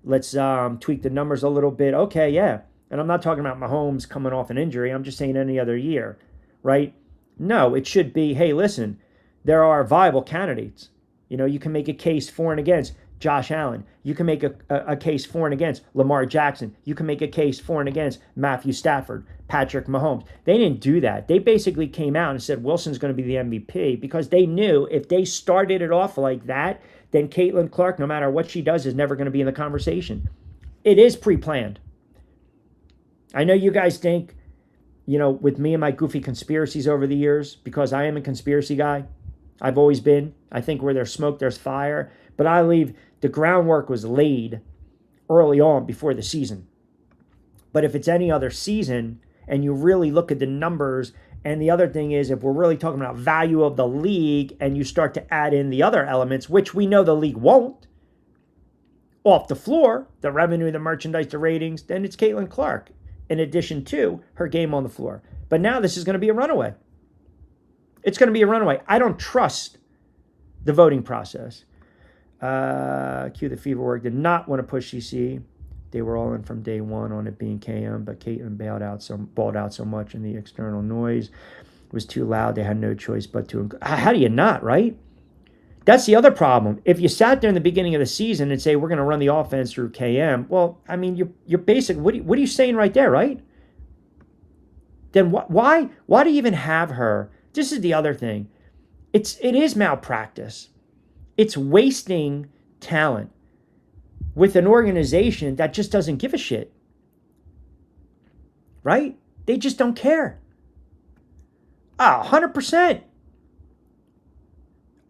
Let's tweak the numbers a little bit. Okay, yeah. And I'm not talking about Mahomes coming off an injury. I'm just saying any other year, right? No, it should be, hey, listen, there are viable candidates. You know, you can make a case for and against Josh Allen. You can make a case for and against Lamar Jackson. You can make a case for and against Matthew Stafford, Patrick Mahomes. They didn't do that. They basically came out and said Wilson's going to be the MVP because they knew if they started it off like that, then Caitlin Clark, no matter what she does, is never going to be in the conversation. It is pre-planned. I know you guys think, you know, with me and my goofy conspiracies over the years, because I am a conspiracy guy, I've always been. I think where there's smoke, there's fire. But I believe the groundwork was laid early on before the season. But if it's any other season and you really look at the numbers, and the other thing is if we're really talking about value of the league and you start to add in the other elements, which we know the league won't, off the floor, the revenue, the merchandise, the ratings, then it's Caitlin Clark in addition to her game on the floor. But now this is going to be a runaway. It's going to be a runaway. I don't trust the voting process. Q, the Fever Work did not want to push CC. They were all in from day one on it being KM, but Caitlin balled out so much, and the external noise was too loud. They had no choice but to. How do you not, right? That's the other problem. If you sat there in the beginning of the season and say we're going to run the offense through KM, well, I mean, you're basic. What are you saying right there, right? Then why do you even have her? This is the other thing. It is malpractice. It's wasting talent with an organization that just doesn't give a shit. Right? They just don't care. 100%.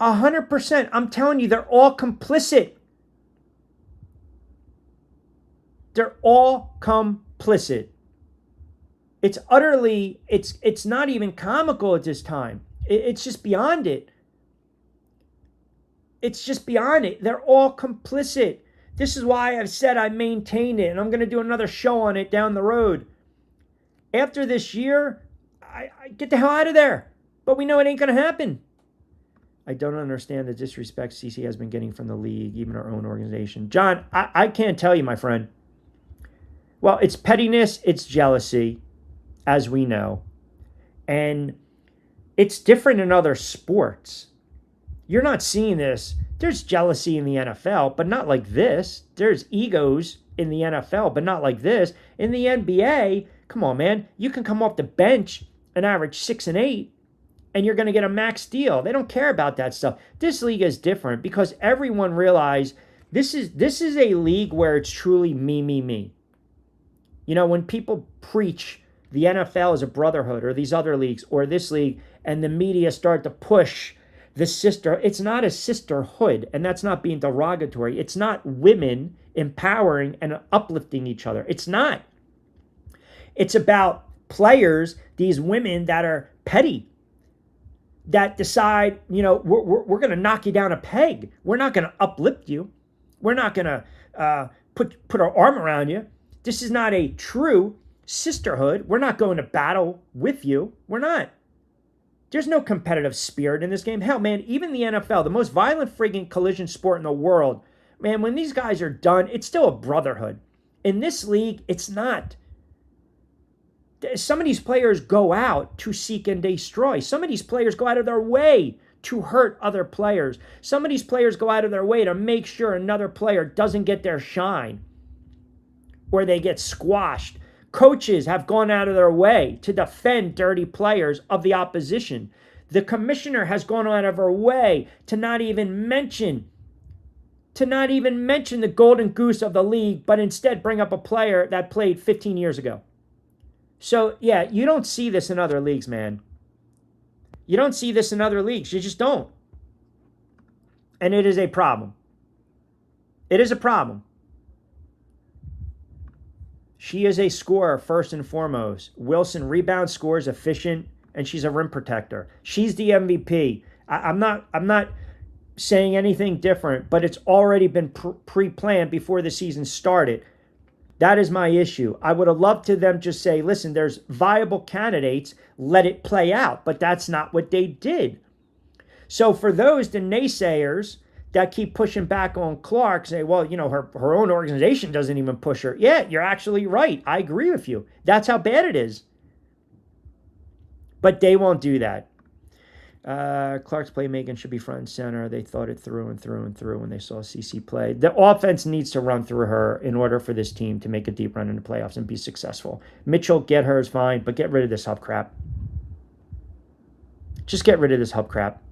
100%. I'm telling you, they're all complicit. They're all complicit. It's utterly, it's not even comical at this time. It's just beyond it. It's just beyond it. They're all complicit. This is why I've said I maintained it, and I'm going to do another show on it down the road. After this year, I get the hell out of there. But we know it ain't going to happen. I don't understand the disrespect CC has been getting from the league, even our own organization. John, I can't tell you, my friend. Well, it's pettiness, it's jealousy, as we know. And it's different in other sports. You're not seeing this. There's jealousy in the NFL, but not like this. There's egos in the NFL, but not like this. In the NBA, come on, man. You can come off the bench and average 6 and 8, and you're going to get a max deal. They don't care about that stuff. This league is different because everyone realized this is a league where it's truly me, me, me. You know, when people preach the NFL is a brotherhood or these other leagues or this league, and the media start to push the sister, it's not a sisterhood, and that's not being derogatory. It's not women empowering and uplifting each other. It's not. It's about players, these women that are petty, that decide, you know, we're going to knock you down a peg. We're not going to uplift you. We're not going to put our arm around you. This is not a true sisterhood. We're not going to battle with you. We're not. There's no competitive spirit in this game. Hell, man, even the NFL, the most violent friggin' collision sport in the world, man, when these guys are done, it's still a brotherhood. In this league, it's not. Some of these players go out to seek and destroy. Some of these players go out of their way to hurt other players. Some of these players go out of their way to make sure another player doesn't get their shine or they get squashed. Coaches have gone out of their way to defend dirty players of the opposition. The commissioner has gone out of her way to not even mention the golden goose of the league, but instead bring up a player that played 15 years ago. So, yeah, you don't see this in other leagues, man. You don't see this in other leagues. You just don't. And it is a problem. It is a problem. She is a scorer, first and foremost. Wilson rebounds, scores, efficient, and she's a rim protector. She's the MVP. I'm not saying anything different, but it's already been pre-planned before the season started. That is my issue. I would have loved to them just say, listen, there's viable candidates, let it play out. But that's not what they did. So for those, the naysayers that keep pushing back on Clark, say, well, you know, her own organization doesn't even push her. Yeah, you're actually right. I agree with you. That's how bad it is. But they won't do that. Clark's playmaking should be front and center. They thought it through and through and through when they saw CC play. The offense needs to run through her in order for this team to make a deep run in the playoffs and be successful. Mitchell, get her is fine, but get rid of this hub crap. Just get rid of this hub crap.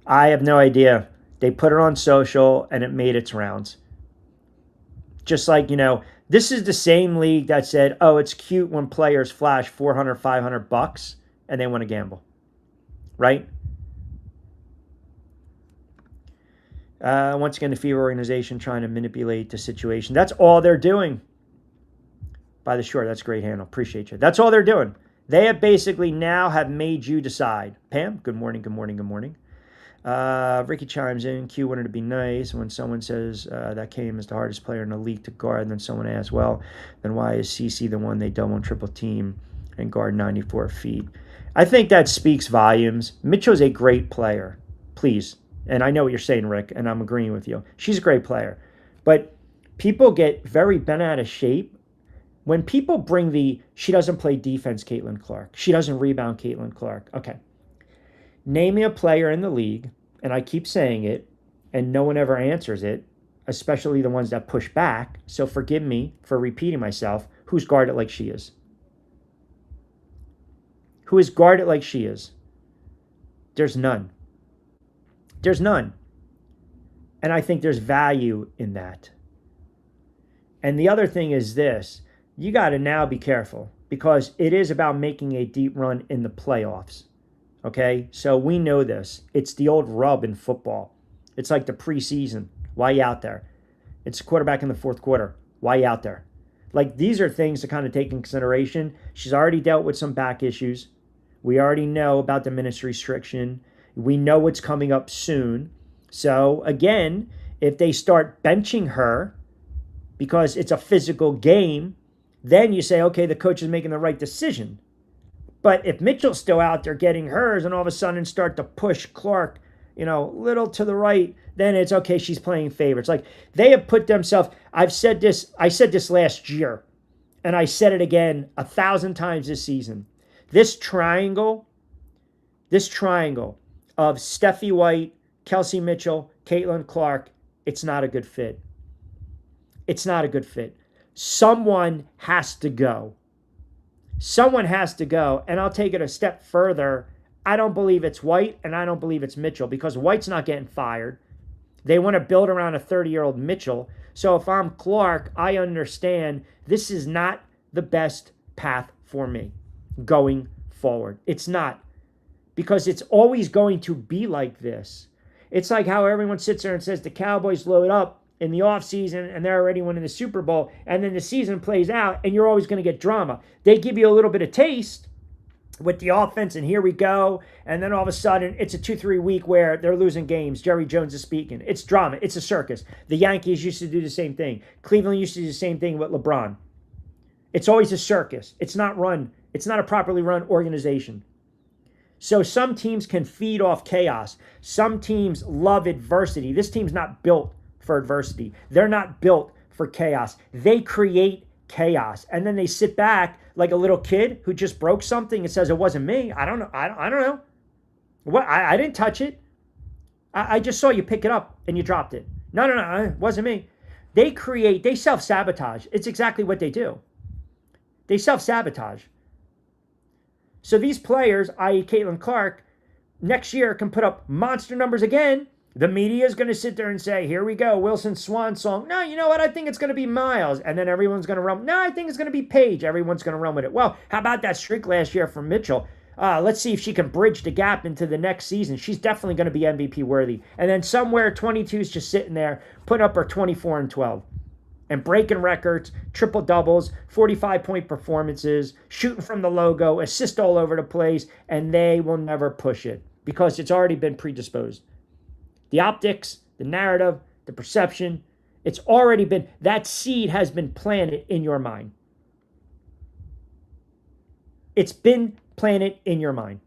I have no idea. They put it on social and it made its rounds. Just like, you know, this is the same league that said, oh, it's cute when players flash $400, $500 and they want to gamble. Right? Once again, the Fever organization trying to manipulate the situation. That's all they're doing. By the short, that's a great handle. Appreciate you. That's all they're doing. They have basically now have made you decide. Pam, good morning, good morning, good morning. Ricky chimes in. Q wanted to be nice. When someone says that Kame is the hardest player in the league to guard, and then someone asks, well, then why is CC the one they double and triple team and guard 94 feet? I think that speaks volumes. Mitchell's a great player. Please. And I know what you're saying, Rick, and I'm agreeing with you. She's a great player. But people get very bent out of shape when people bring she doesn't play defense, Caitlin Clark. She doesn't rebound, Caitlin Clark. Okay. Name me a player in the league, and I keep saying it, and no one ever answers it, especially the ones that push back. So forgive me for repeating myself. Who's guarded like she is? Who is guarded like she is? There's none. There's none. And I think there's value in that. And the other thing is this. You got to now be careful because it is about making a deep run in the playoffs. Okay? So we know this. It's the old rub in football. It's like the preseason. Why you out there? It's quarterback in the fourth quarter. Why you out there? Like, these are things to kind of take in consideration. She's already dealt with some back issues. We already know about the minutes restriction. We know what's coming up soon. So, again, if they start benching her because it's a physical game, then you say, okay, the coach is making the right decision. But if Mitchell's still out there getting hers and all of a sudden start to push Clark, you know, little to the right, then it's okay, she's playing favorites. Like, they have put themselves, I said this last year, and I said it again 1,000 times this season. This triangle this triangle of Steffi White, Kelsey Mitchell, Caitlin Clark, it's not a good fit. It's not a good fit. Someone has to go. Someone has to go. And I'll take it a step further. I don't believe it's White, and I don't believe it's Mitchell, because White's not getting fired. They want to build around a 30-year-old Mitchell. So if I'm Clark, I understand this is not the best path for me going forward. It's not. Because it's always going to be like this. It's like how everyone sits there and says the Cowboys load up in the offseason and they're already winning the Super Bowl, and then the season plays out and you're always going to get drama. They give you a little bit of taste with the offense, and here we go. And then all of a sudden, it's a 2-3 week where they're losing games. Jerry Jones is speaking. It's drama. It's a circus. The Yankees used to do the same thing. Cleveland used to do the same thing with LeBron. It's always a circus. It's not run. It's not a properly run organization. So some teams can feed off chaos. Some teams love adversity. This team's not built for adversity. They're not built for chaos. They create chaos. And then they sit back like a little kid who just broke something and says, it wasn't me. I don't know. I don't know. What? I didn't touch it. I just saw you pick it up and you dropped it. No, it wasn't me. They self-sabotage. It's exactly what they do. They self-sabotage. So these players, i.e. Caitlin Clark, next year can put up monster numbers again. The media is going to sit there and say, here we go, Wilson's swan song. No, you know what? I think it's going to be Miles. And then everyone's going to run. No, I think it's going to be Paige. Everyone's going to run with it. Well, how about that streak last year from Mitchell? Let's see if she can bridge the gap into the next season. She's definitely going to be MVP worthy. And then somewhere 22 is just sitting there, putting up her 24 and 12. And breaking records, triple doubles, 45-point performances, shooting from the logo, assist all over the place, and they will never push it because it's already been predisposed. The optics, the narrative, the perception, it's already been, that seed has been planted in your mind. It's been planted in your mind.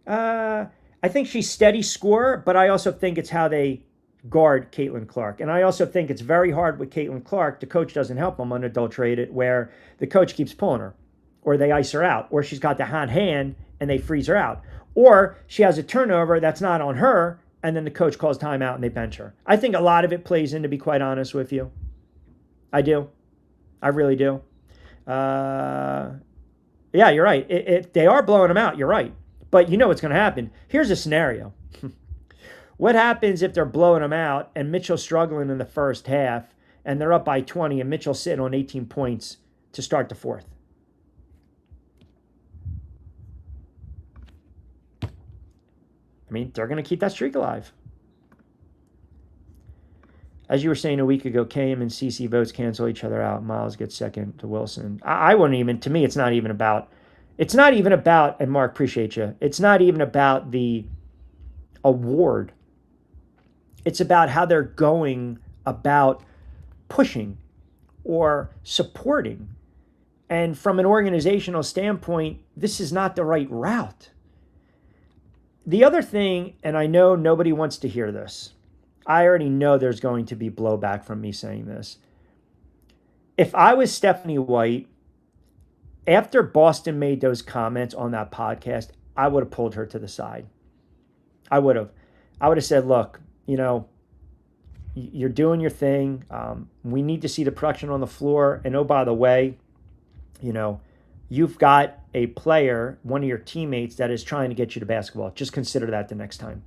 I think she's steady scorer, but I also think it's how they guard Caitlin Clark. And I also think it's very hard with Caitlin Clark. The coach doesn't help them unadulterated, where the coach keeps pulling her, or they ice her out, or she's got the hot hand and they freeze her out, or she has a turnover that's not on her, and then the coach calls timeout and they bench her. I think a lot of it plays in, to be quite honest with you. I do. I really do. Yeah, you're right. If they are blowing them out, you're right. But you know what's going to happen. Here's a scenario. What happens if they're blowing them out and Mitchell's struggling in the first half and they're up by 20 and Mitchell's sitting on 18 points to start the fourth? I mean, they're going to keep that streak alive. As you were saying a week ago, KM and CC votes cancel each other out. Miles gets second to Wilson. I wouldn't even, to me, it's not even about, and Mark, appreciate you, it's not even about the award. It's about how they're going about pushing or supporting. And from an organizational standpoint, this is not the right route. The other thing, and I know nobody wants to hear this, I already know there's going to be blowback from me saying this. If I was Stephanie White, after Boston made those comments on that podcast, I would have pulled her to the side. I would have said, look, you know, you're doing your thing. We need to see the production on the floor. And oh, by the way, you know, you've got a player, one of your teammates, that is trying to get you to basketball. Just consider that the next time.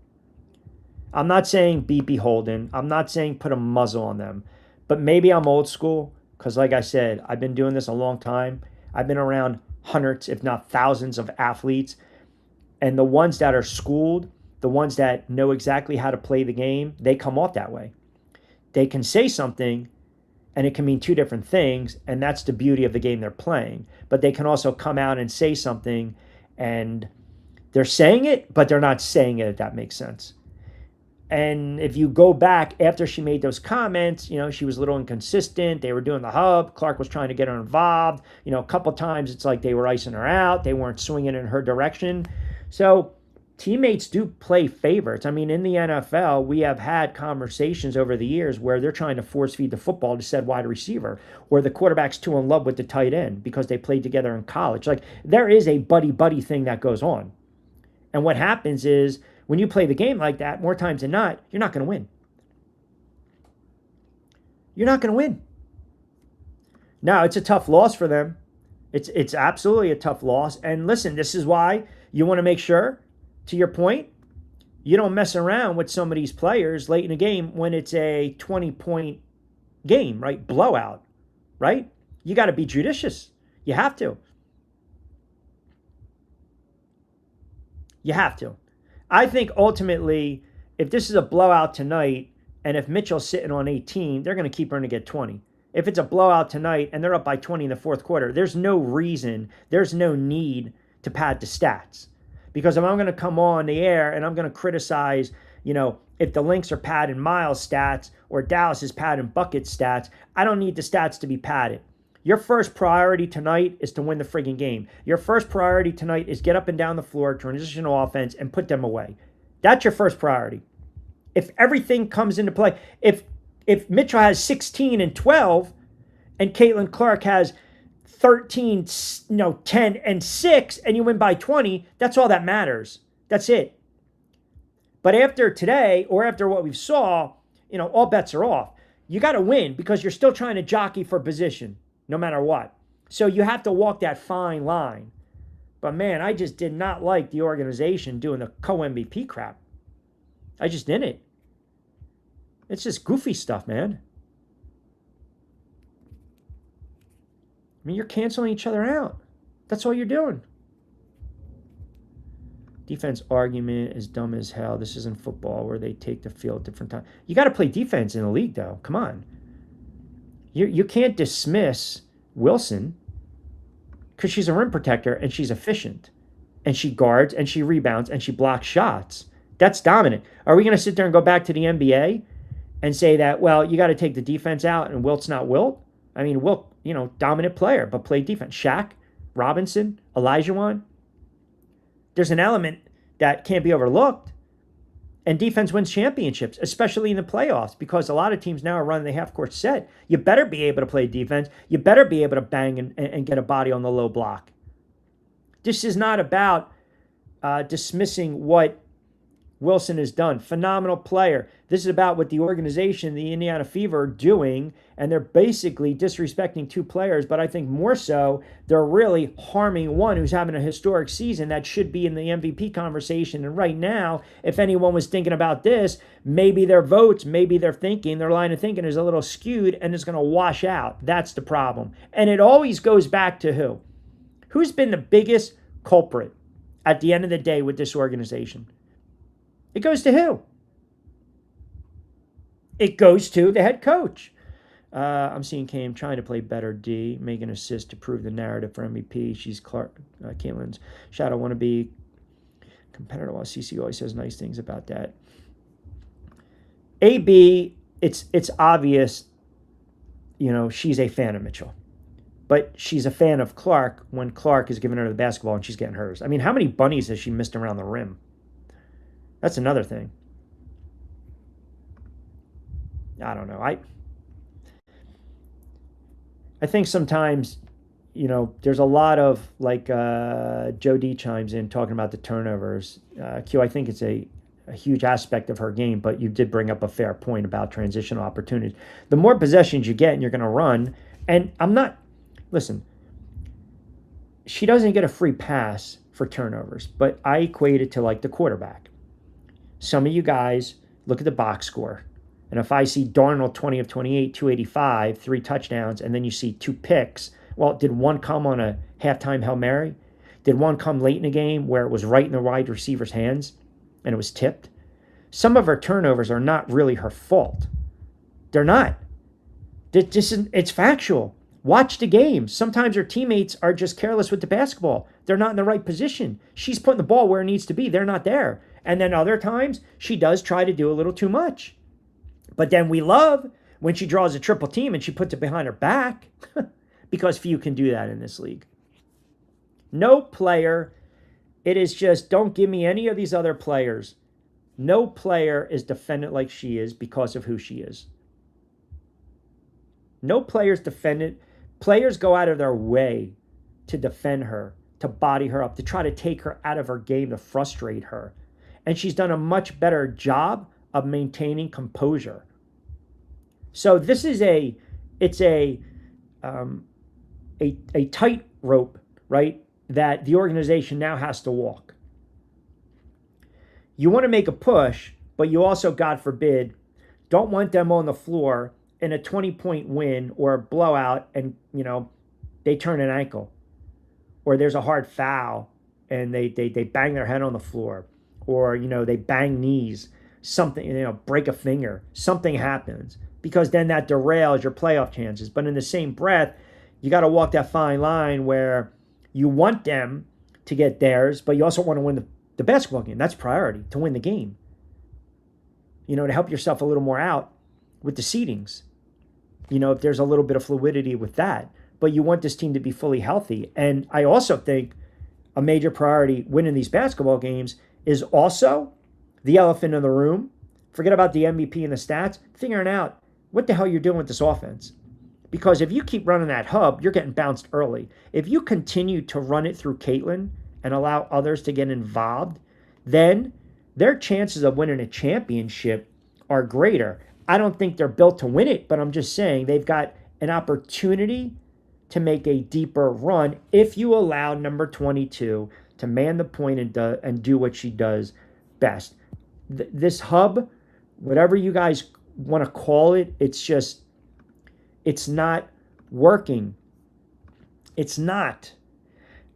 I'm not saying be beholden. I'm not saying put a muzzle on them. But maybe I'm old school because, like I said, I've been doing this a long time. I've been around hundreds, if not thousands, of athletes. And the ones that are schooled, the ones that know exactly how to play the game, they come off that way. They can say something and it can mean two different things, and that's the beauty of the game they're playing. But they can also come out and say something and they're saying it, but they're not saying it, if that makes sense. And if you go back after she made those comments, you know, she was a little inconsistent. They were doing the hub. Clark was trying to get her involved. You know, a couple times it's like they were icing her out. They weren't swinging in her direction. So teammates do play favorites. I mean, in the NFL, we have had conversations over the years where they're trying to force feed the football to said wide receiver, or the quarterback's too in love with the tight end because they played together in college. Like, there is a buddy-buddy thing that goes on. And what happens is, when you play the game like that, more times than not, you're not going to win. You're not going to win. Now, it's a tough loss for them. It's absolutely a tough loss. And listen, this is why you want to make sure, to your point, you don't mess around with some of these players late in the game when it's a 20-point game, right? Blowout, right? You got to be judicious. You have to. You have to. I think ultimately, if this is a blowout tonight, and if Mitchell's sitting on 18, they're going to keep her to get 20. If it's a blowout tonight and they're up by 20 in the fourth quarter, there's no reason, there's no need to pad the stats. Because if I'm going to come on the air and I'm going to criticize, if the Lynx are padding Miles stats or Dallas is padding Bucket stats, I don't need the stats to be padded. Your first priority tonight is to win the friggin' game. Your first priority tonight is get up and down the floor, transitional offense, and put them away. That's your first priority. If everything comes into play, if Mitchell has 16 and 12 and Caitlin Clark has 13, 10 and 6 and you win by 20, that's all that matters. That's it. But after today, or after what we saw, all bets are off. You got to win because you're still trying to jockey for position no matter what. So you have to walk that fine line. But man, I just did not like the organization doing the co-MVP crap. I just didn't. It's just goofy stuff, man. I mean, you're canceling each other out. That's all you're doing. Defense argument is dumb as hell. This isn't football where they take the field different times. You got to play defense in the league, though. Come on. You can't dismiss Wilson because she's a rim protector and she's efficient. And she guards and she rebounds and she blocks shots. That's dominant. Are we going to sit there and go back to the NBA and say that, well, you got to take the defense out and Wilt's not Wilt? I mean, Wilt, dominant player, but played defense. Shaq, Robinson, Olajuwon. There's an element that can't be overlooked. And defense wins championships, especially in the playoffs, because a lot of teams now are running the half-court set. You better be able to play defense. You better be able to bang and get a body on the low block. This is not about dismissing what Wilson has done. Phenomenal player. This is about what the organization, the Indiana Fever, are doing, and they're basically disrespecting two players, but I think more so, they're really harming one who's having a historic season that should be in the MVP conversation. And right now, if anyone was thinking about this, maybe their votes, maybe their thinking, their line of thinking is a little skewed and it's going to wash out. That's the problem. And it always goes back to who? Who's been the biggest culprit at the end of the day with this organization? It goes to who? It goes to the head coach. I'm seeing Cam trying to play better D, make an assist to prove the narrative for MVP. She's Caitlin's shadow wannabe competitor. While CC always says nice things about that. AB, it's obvious, she's a fan of Mitchell. But she's a fan of Clark when Clark is giving her the basketball and she's getting hers. I mean, how many bunnies has she missed around the rim? That's another thing. I don't know. I think sometimes, there's a lot of, like, Joe D chimes in talking about the turnovers. Q, I think it's a huge aspect of her game, but you did bring up a fair point about transitional opportunities. The more possessions you get and you're going to run, and listen, she doesn't get a free pass for turnovers, but I equate it to like the quarterback. Some of you guys look at the box score, and if I see Darnold 20 of 28, 285, 3 touchdowns, and then you see 2 picks, well, did one come on a halftime Hail Mary? Did one come late in the game where it was right in the wide receiver's hands and it was tipped? Some of her turnovers are not really her fault. They're not. It's factual. Watch the game. Sometimes her teammates are just careless with the basketball. They're not in the right position. She's putting the ball where it needs to be. They're not there. And then other times, she does try to do a little too much. But then we love when she draws a triple team and she puts it behind her back because few can do that in this league. No player It is just, don't give me any of these other players. No player is defended like she is because of who she is. No player's defended. Players go out of their way to defend her, to body her up, to try to take her out of her game, to frustrate her. And she's done a much better job of maintaining composure. So this is a tightrope, right, that the organization now has to walk. You want to make a push, but you also, God forbid, don't want them on the floor in a 20-point win or a blowout and, they turn an ankle. Or there's a hard foul and they bang their head on the floor. Or, they bang knees. Something, break a finger. Something happens. Because then that derails your playoff chances. But in the same breath, you got to walk that fine line where you want them to get theirs, but you also want to win the basketball game. That's priority, to win the game. To help yourself a little more out with the seedings. If there's a little bit of fluidity with that. But you want this team to be fully healthy. And I also think a major priority winning these basketball games is also the elephant in the room. Forget about the MVP and the stats. Figuring out what the hell you're doing with this offense. Because if you keep running that hub, you're getting bounced early. If you continue to run it through Caitlin and allow others to get involved, then their chances of winning a championship are greater. I don't think they're built to win it, but I'm just saying they've got an opportunity to make a deeper run if you allow number 22 to man the point and do what she does best. This hub, whatever you guys want to call it, it's not working. It's not.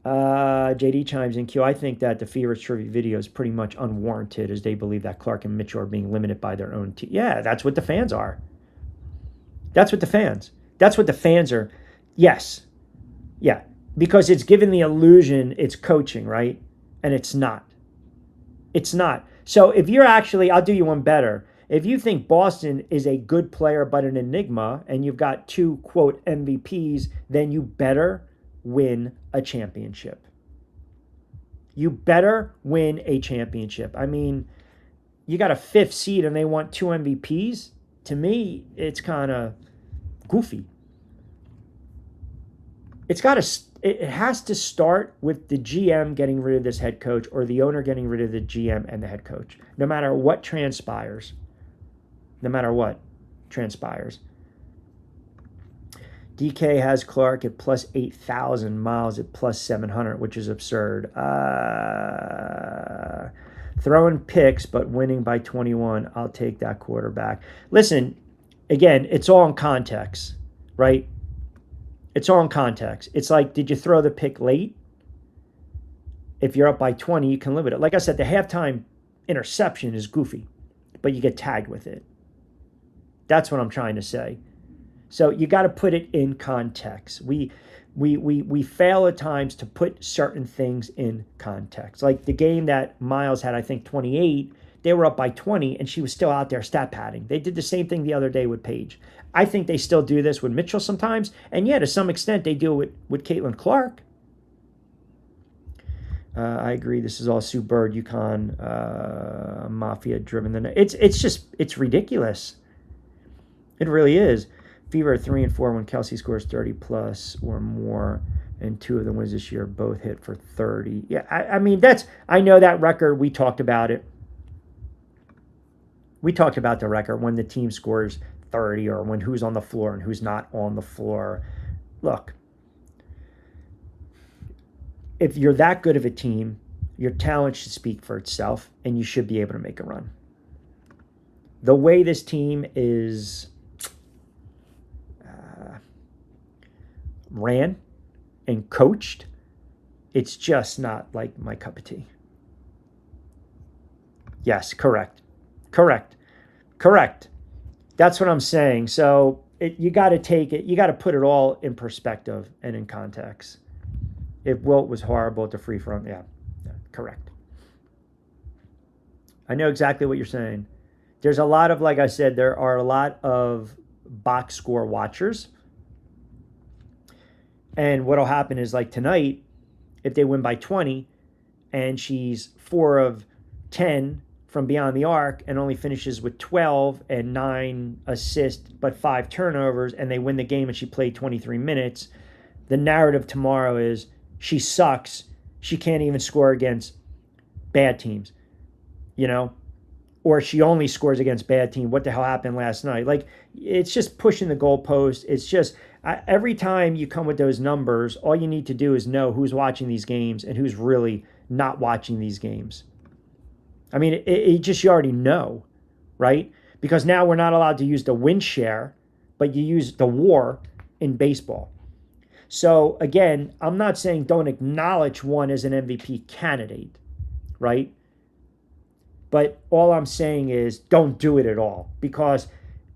JD chimes in, Q. I think that the Fever tribute video is pretty much unwarranted as they believe that Clark and Mitchell are being limited by their own team. Yeah, that's what the fans are. That's what the fans are. Yes. Yeah. Because it's given the illusion it's coaching, right? And it's not. It's not. So if you're actually, I'll do you one better. If you think Boston is a good player but an enigma, and you've got two, quote, MVPs, then you better win a championship. You better win a championship. I mean, you got a 5th seed and they want 2 MVPs? To me, it's kind of goofy. It has to start with the GM getting rid of this head coach or the owner getting rid of the GM and the head coach. No matter what transpires. DK has Clark at plus 8,000, Miles at plus 700, which is absurd. Throwing picks, but winning by 21. I'll take that quarterback. Listen, again, it's all in context, right? It's all in context. It's like, did you throw the pick late? If you're up by 20, you can live with it. Like I said, the halftime interception is goofy, but you get tagged with it. That's what I'm trying to say. So you got to put it in context. We fail at times to put certain things in context. Like the game that Miles had, I think 28, they were up by 20 and she was still out there stat padding. They did the same thing the other day with Paige. I think they still do this with Mitchell sometimes. And yeah, to some extent they do it with Caitlin Clark. I agree. This is all Sue Bird, UConn, Mafia driven. It's ridiculous. It really is. Fever 3-4 when Kelsey scores 30 plus or more, and 2 of the wins this year both hit for 30. Yeah, I mean, I know that record. We talked about it. We talked about the record when the team scores 30 or when who's on the floor and who's not on the floor. Look, if you're that good of a team, your talent should speak for itself and you should be able to make a run. The way this team is ran and coached, it's just not like my cup of tea. Yes, correct. That's what I'm saying. So you got to take it, you got to put it all in perspective and in context. If Wilt was horrible at the free throw, yeah, correct. I know exactly what you're saying. There's a lot of, like I said, there are a lot of box score watchers. And what'll happen is, like tonight, if they win by 20 and she's 4 of 10 from beyond the arc and only finishes with 12 and 9 assists but 5 turnovers, and they win the game and she played 23 minutes, the narrative tomorrow is she sucks. She can't even score against bad teams, you know? Or she only scores against bad team. What the hell happened last night? Like, it's just pushing the goalpost. It's just, every time you come with those numbers, all you need to do is know who's watching these games and who's really not watching these games. I mean, it just, you already know, right? Because now we're not allowed to use the win share, but you use the WAR in baseball. So again, I'm not saying don't acknowledge one as an MVP candidate, right? But all I'm saying is don't do it at all. Because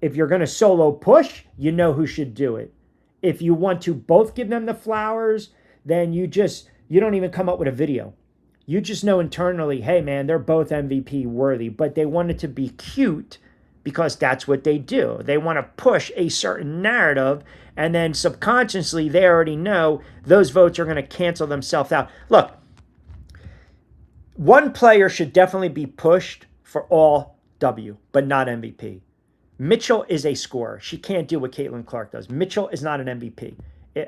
if you're going to solo push, you know who should do it. If you want to both give them the flowers, then you don't even come up with a video. You just know internally, hey man, they're both MVP worthy, but they want it to be cute because that's what they do. They want to push a certain narrative, and then subconsciously they already know those votes are going to cancel themselves out. Look, one player should definitely be pushed for all W, but not MVP. Mitchell is a scorer. She can't do what Caitlin Clark does. Mitchell is not an MVP.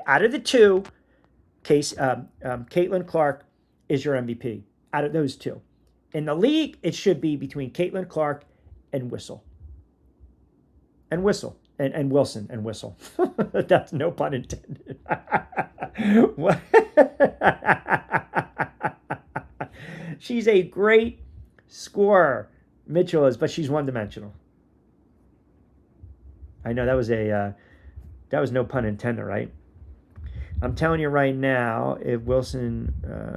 Out of the two, Caitlin Clark is your MVP. Out of those two. In the league, it should be between Caitlin Clark and Whistle. And Whistle. And Wilson and Whistle. That's no pun intended. She's a great scorer. Mitchell is, but she's one-dimensional. I know that was no pun intended, right? I'm telling you right now, if Wilson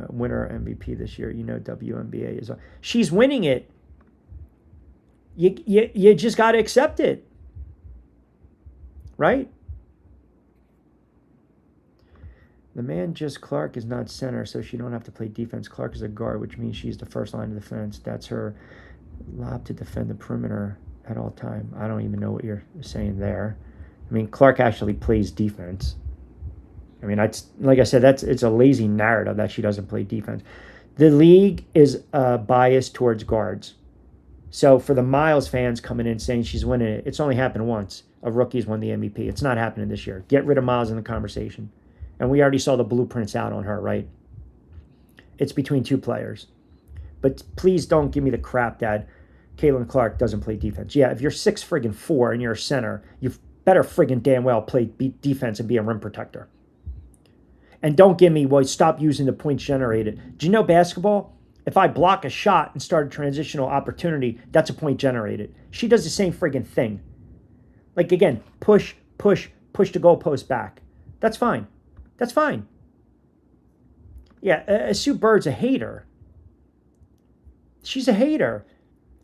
win her MVP this year, you know WNBA is on. She's winning it. You just got to accept it, right? The man just Clark is not center, so she don't have to play defense. Clark is a guard, which means she's the first line of defense. That's her job to defend the perimeter at all time. I don't even know what you're saying there. I mean, Clark actually plays defense. I mean, like I said, it's a lazy narrative that she doesn't play defense. The league is biased towards guards. So for the Miles fans coming in saying she's winning it, it's only happened once. A rookie's won the MVP. It's not happening this year. Get rid of Miles in the conversation. And we already saw the blueprints out on her, right? It's between two players. But please don't give me the crap that Caitlin Clark doesn't play defense. Yeah, if you're 6'4" and you're a center, you better friggin' damn well play defense and be a rim protector. And don't give me, well, stop using the points generated. Do you know basketball? If I block a shot and start a transitional opportunity, that's a point generated. She does the same friggin' thing. Like, again, push the goalpost back. That's fine. That's fine. Yeah, Sue Bird's a hater. She's a hater.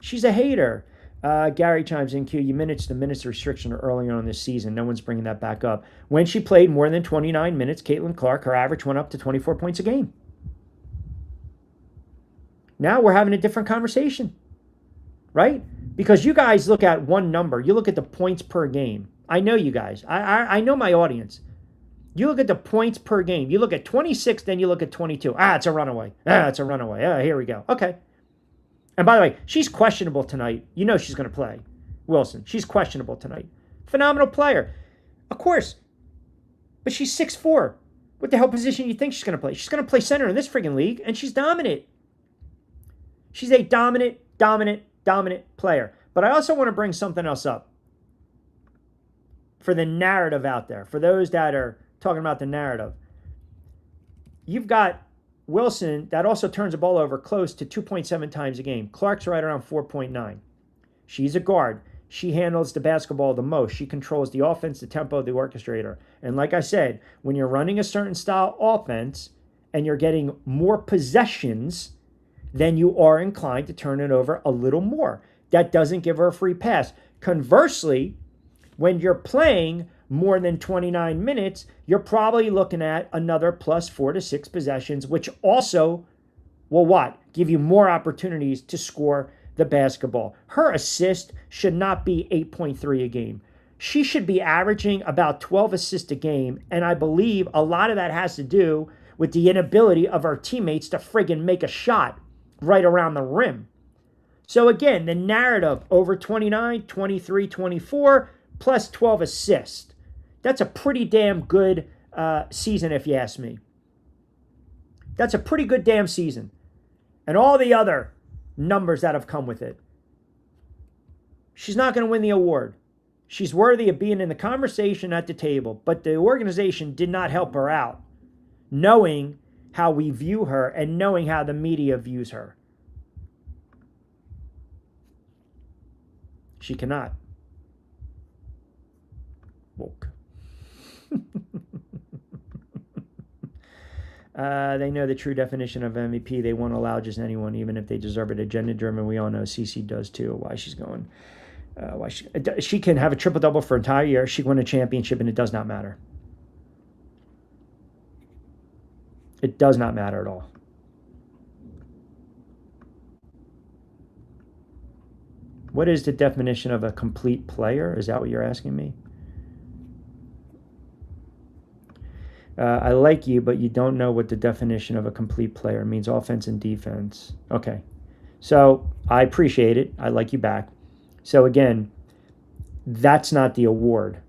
She's a hater. Gary chimes in, Q, the minutes restriction earlier on this season. No one's bringing that back up. When she played more than 29 minutes, Caitlin Clark, her average went up to 24 points a game. Now we're having a different conversation, right? Because you guys look at one number. You look at the points per game. I know you guys. I know my audience. You look at the points per game. You look at 26, then you look at 22. It's a runaway. It's a runaway. Here we go. Okay. And by the way, she's questionable tonight. You know she's going to play. Wilson. She's questionable tonight. Phenomenal player. Of course. But she's 6'4". What the hell position do you think she's going to play? She's going to play center in this friggin' league, and she's dominant. She's a dominant player. But I also want to bring something else up. For the narrative out there. For those that are talking about the narrative. You've got Wilson that also turns the ball over close to 2.7 times a game. Clark's right around 4.9. She's a guard. She handles the basketball the most. She controls the offense, the tempo, the orchestrator. And like I said, when you're running a certain style offense and you're getting more possessions, then you are inclined to turn it over a little more. That doesn't give her a free pass. Conversely, when you're playing more than 29 minutes, you're probably looking at another plus 4 to 6 possessions, which also will what? Give you more opportunities to score the basketball. Her assist should not be 8.3 a game. She should be averaging about 12 assists a game, and I believe a lot of that has to do with the inability of our teammates to friggin' make a shot right around the rim. So again, the narrative over 29, 23, 24, plus 12 assists. That's a pretty damn good season, if you ask me. That's a pretty good damn season. And all the other numbers that have come with it. She's not going to win the award. She's worthy of being in the conversation at the table, but the organization did not help her out, knowing how we view her and knowing how the media views her. She cannot. Woke. They know the true definition of MVP. They won't allow just anyone, even if they deserve it. Agenda-driven. We all know CC does too. Why she's going. She can have a triple-double for an entire year. She can win a championship, and it does not matter. It does not matter at all. What is the definition of a complete player? Is that what you're asking me? I like you, but you don't know what the definition of a complete player means. Offense and defense. Okay. So I appreciate it. I like you back. So again, that's not the award.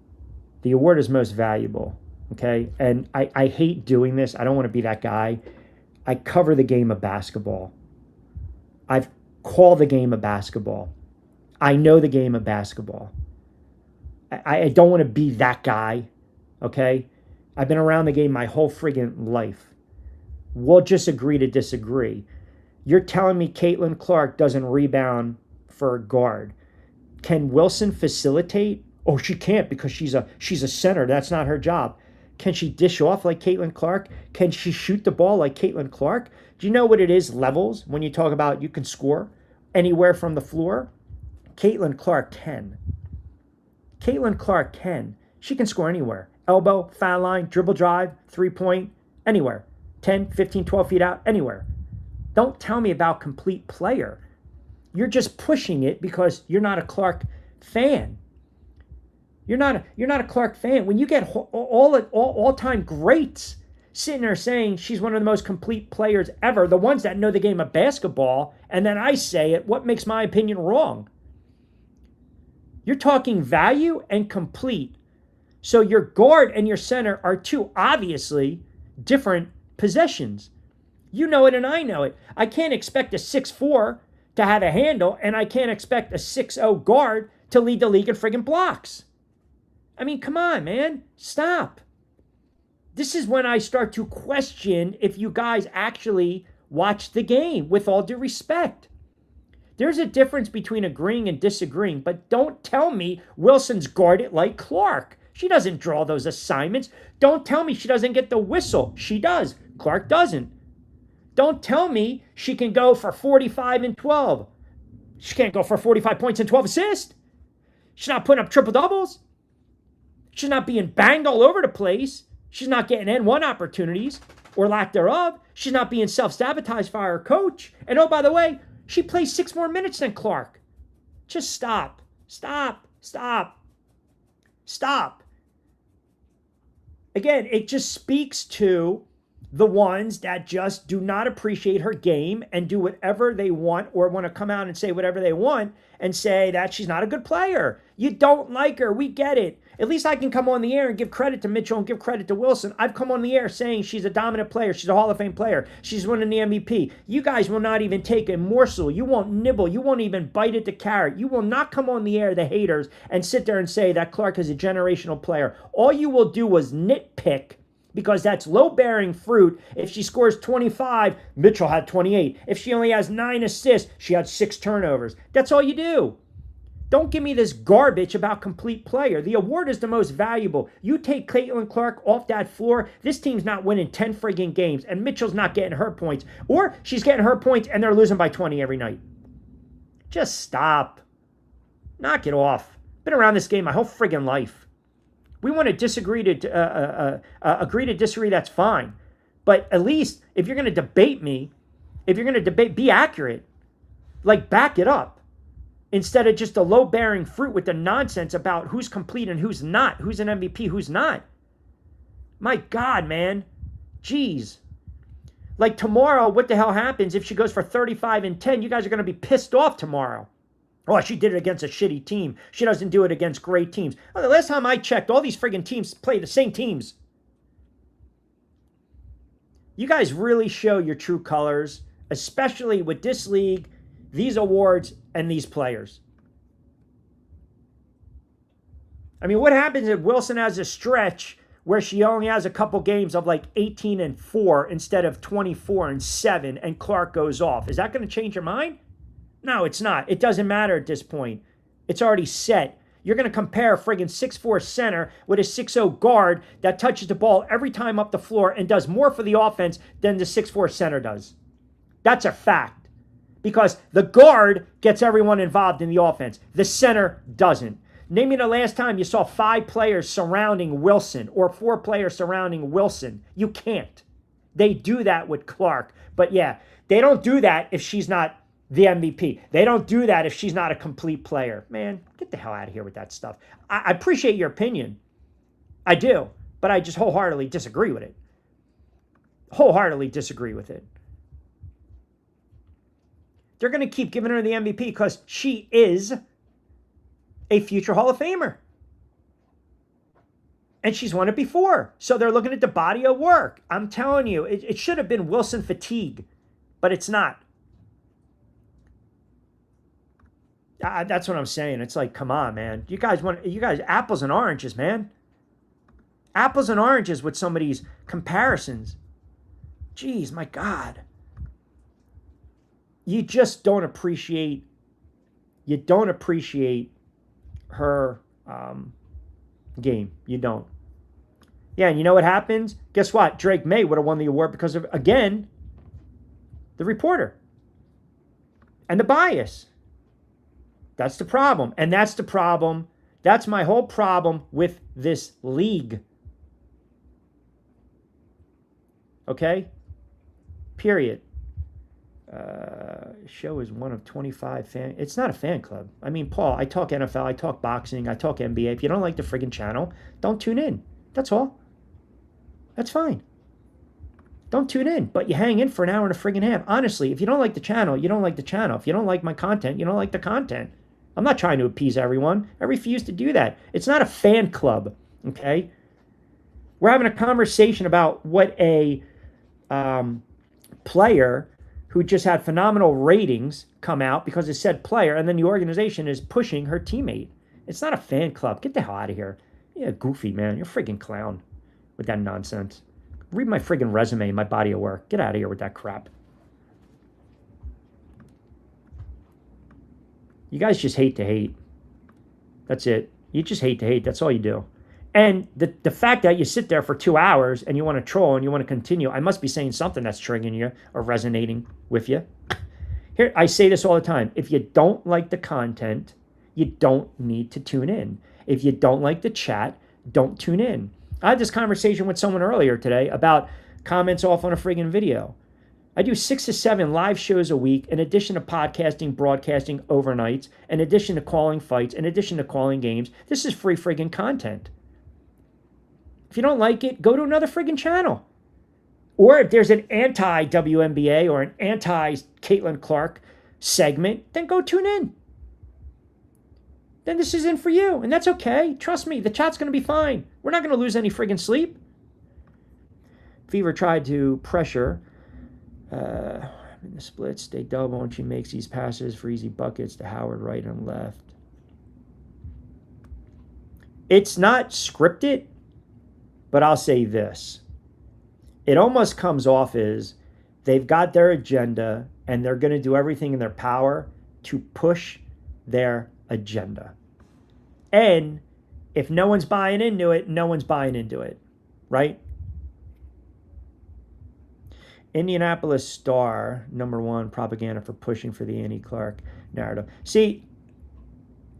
The award is most valuable. Okay. And I hate doing this. I don't want to be that guy. I cover the game of basketball. I've called the game of basketball. I know the game of basketball. I don't want to be that guy. Okay. I've been around the game my whole friggin' life. We'll just agree to disagree. You're telling me Caitlin Clark doesn't rebound for a guard. Can Wilson facilitate? Oh, she can't because she's a center. That's not her job. Can she dish off like Caitlin Clark? Can she shoot the ball like Caitlin Clark? Do you know what it is, levels, when you talk about you can score anywhere from the floor? Caitlin Clark can. Caitlin Clark can. She can score anywhere. Elbow, foul line, dribble drive, 3-point, anywhere. 10, 15, 12 feet out, anywhere. Don't tell me about complete player. You're just pushing it because you're not a Clark fan. You're not a Clark fan. When you get all-time greats sitting there saying she's one of the most complete players ever, the ones that know the game of basketball, and then I say it, what makes my opinion wrong? You're talking value and complete. So your guard and your center are two obviously different possessions. You know it and I know it. I can't expect a 6'4" to have a handle, and I can't expect a 6'0" guard to lead the league in friggin' blocks. I mean, come on, man. Stop. This is when I start to question if you guys actually watch the game, with all due respect. There's a difference between agreeing and disagreeing, but don't tell me Wilson's guarded like Clark. She doesn't draw those assignments. Don't tell me she doesn't get the whistle. She does. Clark doesn't. Don't tell me she can go for 45 and 12. She can't go for 45 points and 12 assists. She's not putting up triple doubles. She's not being banged all over the place. She's not getting N1 opportunities or lack thereof. She's not being self-sabotaged by her coach. And oh, by the way, she plays 6 more minutes than Clark. Just stop. Stop. Stop. Stop. Again, it just speaks to the ones that just do not appreciate her game and do whatever they want, or want to come out and say whatever they want and say that she's not a good player. You don't like her. We get it. At least I can come on the air and give credit to Mitchell and give credit to Wilson. I've come on the air saying she's a dominant player. She's a Hall of Fame player. She's winning the MVP. You guys will not even take a morsel. You won't nibble. You won't even bite at the carrot. You will not come on the air, the haters, and sit there and say that Clark is a generational player. All you will do is nitpick, because that's low-bearing fruit. If she scores 25, Mitchell had 28. If she only has 9 assists, she had 6 turnovers. That's all you do. Don't give me this garbage about complete player. The award is the most valuable. You take Caitlin Clark off that floor, this team's not winning 10 friggin' games, and Mitchell's not getting her points. Or she's getting her points and they're losing by 20 every night. Just stop. Knock it off. Been around this game my whole friggin' life. We want to disagree to agree to disagree, that's fine. But at least if you're going to debate me, if you're going to debate, be accurate. Like, back it up. Instead of just a low-bearing fruit with the nonsense about who's complete and who's not, who's an MVP, who's not. My God, man. Jeez. Like tomorrow, what the hell happens if she goes for 35 and 10? You guys are going to be pissed off tomorrow. Oh, she did it against a shitty team. She doesn't do it against great teams. Oh, the last time I checked, all these friggin' teams play the same teams. You guys really show your true colors, especially with this league, these awards, and these players. I mean, what happens if Wilson has a stretch where she only has a couple games of like 18 and 4 instead of 24 and 7 and Clark goes off? Is that going to change your mind? No, it's not. It doesn't matter at this point. It's already set. You're going to compare a friggin' 6'4 center with a 6'0 guard that touches the ball every time up the floor and does more for the offense than the 6'4 center does. That's a fact. Because the guard gets everyone involved in the offense. The center doesn't. Name me the last time you saw 5 players surrounding Wilson or 4 players surrounding Wilson. You can't. They do that with Clark. But yeah, they don't do that if she's not the MVP. They don't do that if she's not a complete player. Man, get the hell out of here with that stuff. I appreciate your opinion. I do. But I just wholeheartedly disagree with it. Wholeheartedly disagree with it. They're going to keep giving her the MVP because she is a future Hall of Famer. And she's won it before. So they're looking at the body of work. I'm telling you, it should have been Wilson fatigue, but it's not. That's what I'm saying. It's like, come on, man. You guys, apples and oranges, man. Apples and oranges with some of these comparisons. Jeez, my God. You just don't appreciate, her game. You don't. Yeah, and you know what happens? Guess what? Drake May would have won the award because of, again, the reporter and the bias. That's the problem. And that's the problem. That's my whole problem with this league. Okay? Period. Show is one of 25 fan. It's not a fan club. I mean, Paul, I talk NFL, I talk boxing, I talk NBA. If you don't like the friggin' channel, don't tune in. That's all. That's fine. Don't tune in, but you hang in for an hour and a friggin' half. Honestly, if you don't like the channel, you don't like the channel. If you don't like my content, you don't like the content. I'm not trying to appease everyone. I refuse to do that. It's not a fan club, okay? We're having a conversation about what a player who just had phenomenal ratings come out because it said player, and then the organization is pushing her teammate. It's not a fan club. Get the hell out of here. You're goofy, man. You're a friggin' clown with that nonsense. Read my friggin' resume, my body of work. Get out of here with that crap. You guys just hate to hate. That's it. You just hate to hate. That's all you do. And the fact that you sit there for 2 hours and you want to troll and you want to continue, I must be saying something that's triggering you or resonating with you. Here, I say this all the time. If you don't like the content, you don't need to tune in. If you don't like the chat, don't tune in. I had this conversation with someone earlier today about comments off on a friggin' video. I do 6 to 7 live shows a week in addition to podcasting, broadcasting overnights, in addition to calling fights, in addition to calling games. This is free friggin' content. If you don't like it, go to another friggin' channel. Or if there's an anti-WNBA or an anti-Caitlin Clark segment, then go tune in. Then this isn't for you, and that's okay. Trust me, the chat's going to be fine. We're not going to lose any friggin' sleep. Fever tried to pressure in the splits, stay double, and she makes these passes for easy buckets to Howard right and left. It's not scripted, but I'll say this. It almost comes off as they've got their agenda and they're going to do everything in their power to push their agenda. And if no one's buying into it, no one's buying into it, right? Indianapolis Star, #1 propaganda for pushing for the Annie Clark narrative. See,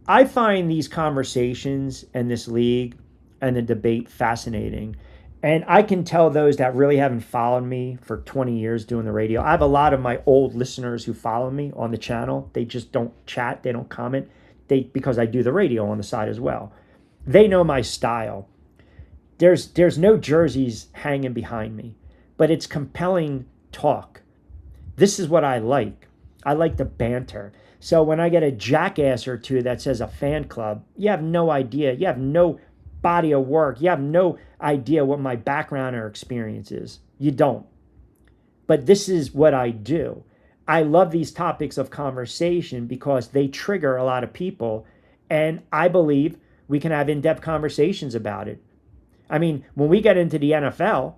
I find these conversations and this league and the debate fascinating. And I can tell those that really haven't followed me for 20 years doing the radio. I have a lot of my old listeners who follow me on the channel. They just don't chat. They don't comment. Because I do the radio on the side as well. They know my style. There's no jerseys hanging behind me. But it's compelling talk. This is what I like. I like the banter. So when I get a jackass or two that says a fan club, you have no idea. You have no body of work. You have no idea what my background or experience is. You don't. But this is what I do. I love these topics of conversation because they trigger a lot of people. And I believe we can have in-depth conversations about it. I mean, when we get into the NFL,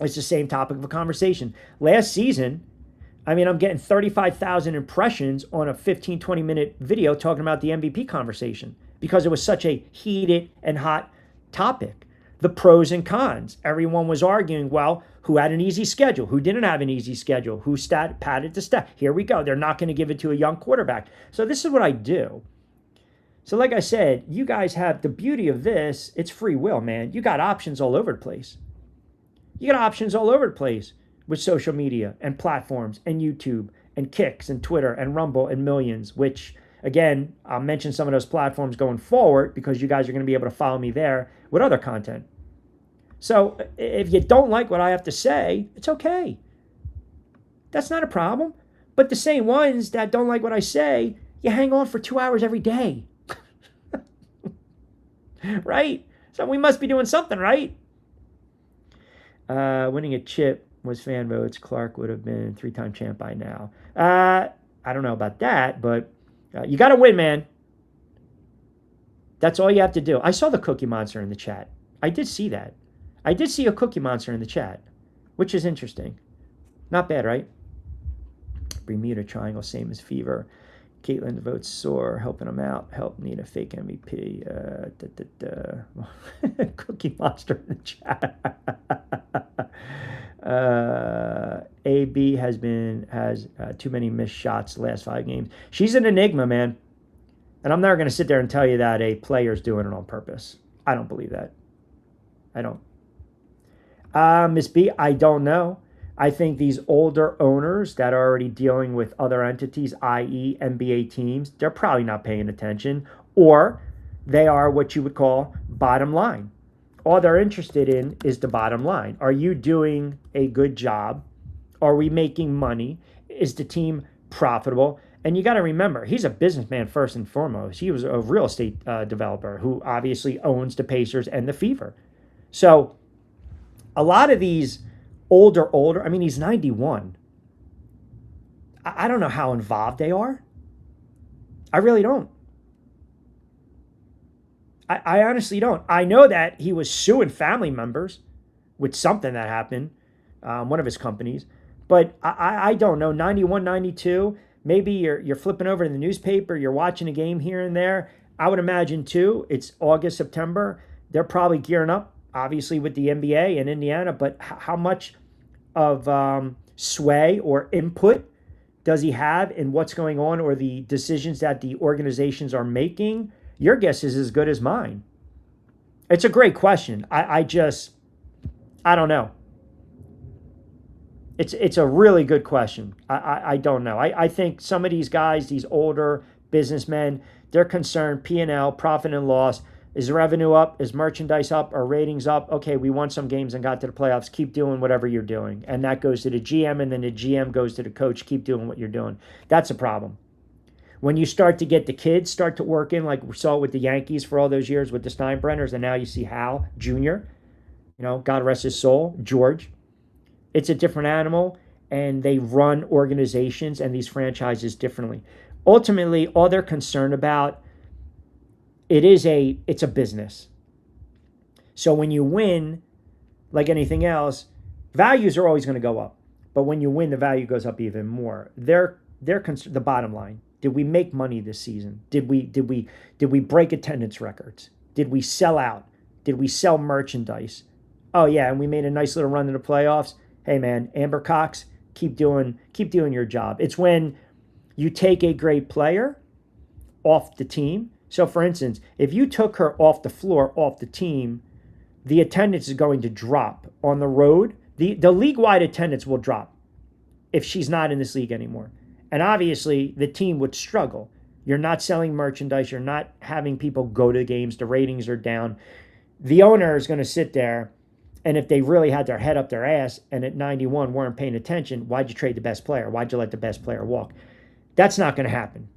it's the same topic of a conversation. Last season, I mean, I'm getting 35,000 impressions on a 15, 20-minute video talking about the MVP conversation because it was such a heated and hot topic. The pros and cons. Everyone was arguing, well, who had an easy schedule? Who didn't have an easy schedule? Who padded the stat? Here we go. They're not going to give it to a young quarterback. So this is what I do. So like I said, you guys have the beauty of this. It's free will, man. You got options all over the place. You got options all over the place with social media and platforms and YouTube and Kicks and Twitter and Rumble and Millions, which, again, I'll mention some of those platforms going forward because you guys are going to be able to follow me there with other content. So if you don't like what I have to say, it's okay. That's not a problem. But the same ones that don't like what I say, you hang on for 2 hours every day. Right? So we must be doing something, right? Winning a chip was fan votes. Clark would have been 3-time champ by now. I don't know about that, but you got to win, man. That's all you have to do. I saw the Cookie Monster in the chat. I did see that. I did see a Cookie Monster in the chat, which is interesting. Not bad, right? Bermuda Triangle, same as Fever. Caitlin votes sore, helping him out. Help need a fake MVP. Cookie Monster in the chat. AB has too many missed shots the last 5 games. She's an enigma, man. And I'm never going to sit there and tell you that a player's doing it on purpose. I don't believe that. I don't. Miss B, I don't know. I think these older owners that are already dealing with other entities, i.e. NBA teams, they're probably not paying attention, or they are what you would call bottom line. All they're interested in is the bottom line. Are you doing a good job? Are we making money? Is the team profitable? And you got to remember, he's a businessman first and foremost. He was a real estate developer who obviously owns the Pacers and the Fever. So a lot of these older, I mean, he's 91. I don't know how involved they are. I really don't. I honestly don't. I know that he was suing family members with something that happened, one of his companies, but I don't know. 91, 92, maybe you're flipping over to the newspaper, you're watching a game here and there. I would imagine too, it's August, September. They're probably gearing up, obviously, with the NBA in Indiana, but how much of sway or input does he have in what's going on or the decisions that the organizations are making? Your guess is as good as mine. It's a great question. I don't know. It's a really good question. I don't know. I think some of these guys, these older businessmen, they're concerned P&L, profit and loss. Is revenue up? Is merchandise up? Are ratings up? Okay, we won some games and got to the playoffs. Keep doing whatever you're doing. And that goes to the GM, and then the GM goes to the coach. Keep doing what you're doing. That's a problem. When you start to get the kids start to work in, like we saw with the Yankees for all those years with the Steinbrenners, and now you see Hal Jr., God rest his soul, George. It's a different animal, and they run organizations and these franchises differently. Ultimately, all they're concerned about, it's a business. So when you win, like anything else, values are always going to go up. But when you win, the value goes up even more. They're the bottom line. Did we make money this season? Did we break attendance records? Did we sell out? Did we sell merchandise? Oh yeah, and we made a nice little run to the playoffs. Hey man, Amber Cox, keep doing your job. It's when you take a great player off the team. So for instance, if you took her off the floor, off the team, the attendance is going to drop on the road. The league-wide attendance will drop if she's not in this league anymore. And obviously, the team would struggle. You're not selling merchandise. You're not having people go to games. The ratings are down. The owner is going to sit there And if they really had their head up their ass and at 91 weren't paying attention, why'd you trade the best player? Why'd you let the best player walk? That's not going to happen.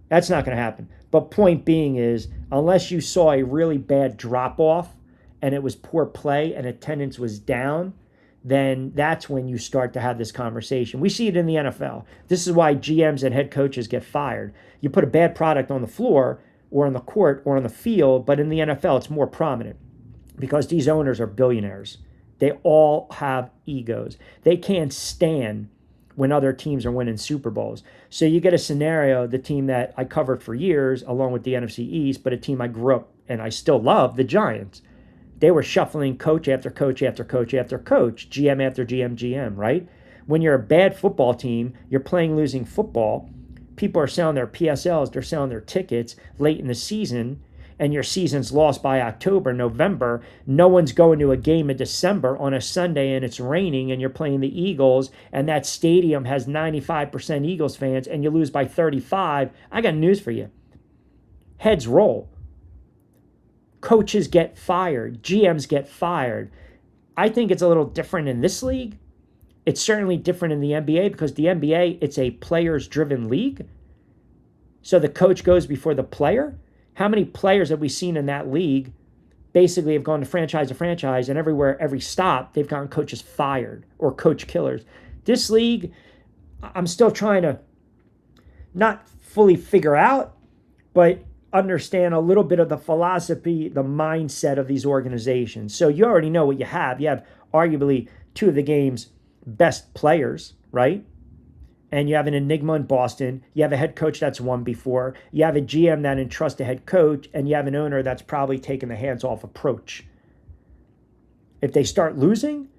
That's not going to happen. But point being is, unless you saw a really bad drop-off and it was poor play and attendance was down, then that's when you start to have this conversation. We see it in the NFL. This is why GMs and head coaches get fired. You put a bad product on the floor or on the court or on the field, but in the NFL it's more prominent because these owners are billionaires. They all have egos. They can't stand when other teams are winning Super Bowls. So you get a scenario, the team that I covered for years, along with the NFC East, but a team I grew up and I still love, the Giants. They were shuffling coach after coach after coach after coach, GM after GM, right? When you're a bad football team, you're playing losing football, people are selling their PSLs, they're selling their tickets late in the season, and your season's lost by October, November. No one's going to a game in December on a Sunday and it's raining and you're playing the Eagles and that stadium has 95% Eagles fans and you lose by 35. I got news for you. Heads roll. Coaches get fired. GMs get fired. I think it's a little different in this league. It's certainly different in the NBA because the NBA, it's a players-driven league. So the coach goes before the player. How many players have we seen in that league basically have gone to franchise and everywhere, every stop, they've gotten coaches fired or coach killers. This league, I'm still trying to not fully figure out, but understand a little bit of the philosophy, the mindset of these organizations. So you already know what you have. You have arguably two of the game's best players, right? And you have an enigma in Boston. You have a head coach that's won before. You have a GM that entrusts a head coach, and you have an owner that's probably taken the hands-off approach. If they start losing